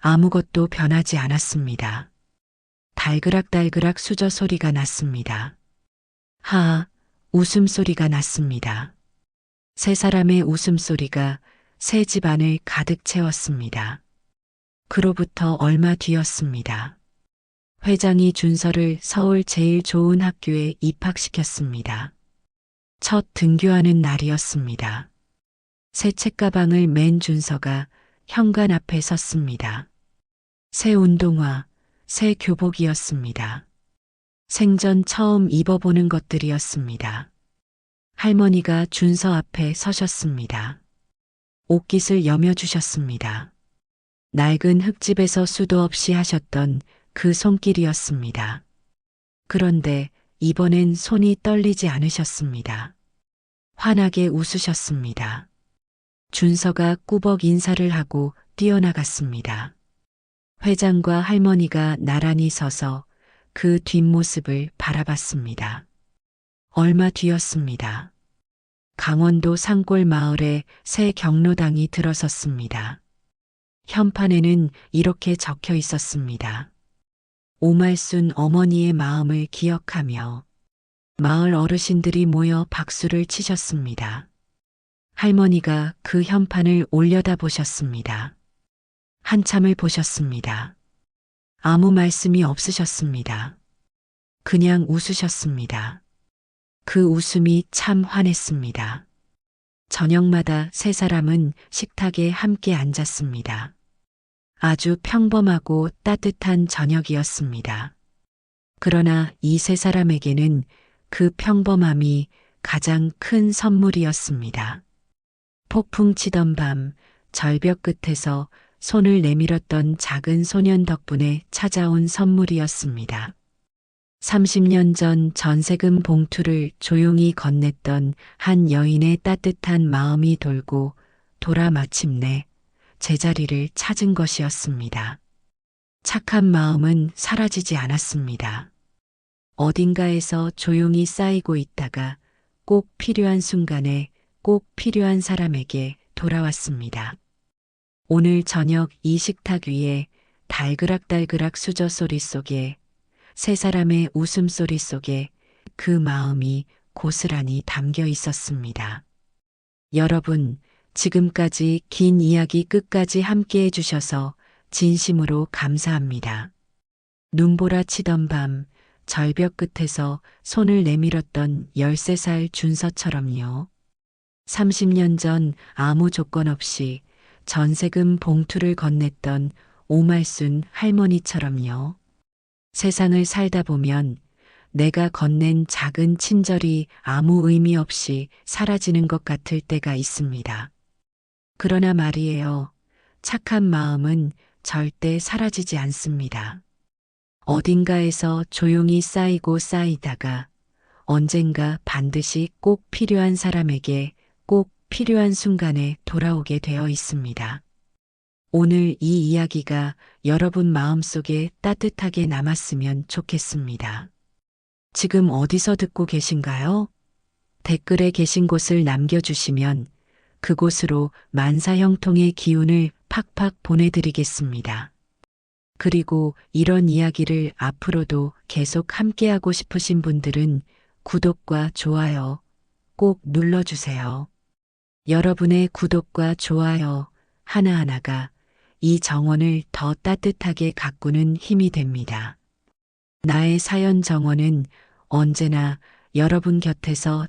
아무것도 변하지 않았습니다. 달그락달그락 수저 소리가 났습니다. 하하, 웃음소리가 났습니다. 세 사람의 웃음소리가 새 집안을 가득 채웠습니다. 그로부터 얼마 뒤였습니다. 회장이 준서를 서울 제일 좋은 학교에 입학시켰습니다. 첫 등교하는 날이었습니다. 새 책가방을 맨 준서가 현관 앞에 섰습니다. 새 운동화, 새 교복이었습니다. 생전 처음 입어보는 것들이었습니다. 할머니가 준서 앞에 서셨습니다. 옷깃을 여며주셨습니다. 낡은 흙집에서 수도 없이 하셨던 그 손길이었습니다. 그런데 이번엔 손이 떨리지 않으셨습니다. 환하게 웃으셨습니다. 준서가 꾸벅 인사를 하고 뛰어나갔습니다. 회장과 할머니가 나란히 서서 그 뒷모습을 바라봤습니다. 얼마 뒤였습니다. 강원도 산골 마을에 새 경로당이 들어섰습니다. 현판에는 이렇게 적혀 있었습니다. 오말순 어머니의 마음을 기억하며. 마을 어르신들이 모여 박수를 치셨습니다. 할머니가 그 현판을 올려다 보셨습니다. 한참을 보셨습니다. 아무 말씀이 없으셨습니다. 그냥 웃으셨습니다. 그 웃음이 참 환했습니다. 저녁마다 세 사람은 식탁에 함께 앉았습니다. 아주 평범하고 따뜻한 저녁이었습니다. 그러나 이 세 사람에게는 그 평범함이 가장 큰 선물이었습니다. 폭풍 치던 밤 절벽 끝에서 손을 내밀었던 작은 소년 덕분에 찾아온 선물이었습니다. 30년 전 전세금 봉투를 조용히 건넸던 한 여인의 따뜻한 마음이 돌고 돌아 마침내 제자리를 찾은 것이었습니다. 착한 마음은 사라지지 않았습니다. 어딘가에서 조용히 쌓이고 있다가 꼭 필요한 순간에 꼭 필요한 사람에게 돌아왔습니다. 오늘 저녁 이 식탁 위에 달그락달그락 수저 소리 속에 세 사람의 웃음소리 속에 그 마음이 고스란히 담겨 있었습니다. 여러분, 지금까지 긴 이야기 끝까지 함께 해주셔서 진심으로 감사합니다. 눈보라 치던 밤 절벽 끝에서 손을 내밀었던 13살 준서처럼요. 30년 전 아무 조건 없이 전세금 봉투를 건넸던 오말순 할머니처럼요. 세상을 살다 보면 내가 건넨 작은 친절이 아무 의미 없이 사라지는 것 같을 때가 있습니다. 그러나 말이에요. 착한 마음은 절대 사라지지 않습니다. 어딘가에서 조용히 쌓이고 쌓이다가 언젠가 반드시 꼭 필요한 사람에게 꼭 필요한 순간에 돌아오게 되어 있습니다. 오늘 이 이야기가 여러분 마음속에 따뜻하게 남았으면 좋겠습니다. 지금 어디서 듣고 계신가요? 댓글에 계신 곳을 남겨주시면 그곳으로 만사형통의 기운을 팍팍 보내드리겠습니다. 그리고 이런 이야기를 앞으로도 계속 함께하고 싶으신 분들은 구독과 좋아요 꼭 눌러주세요. 여러분의 구독과 좋아요 하나하나가 이 정원을 더 따뜻하게 가꾸는 힘이 됩니다. 나의 사연 정원은 언제나 여러분 곁에서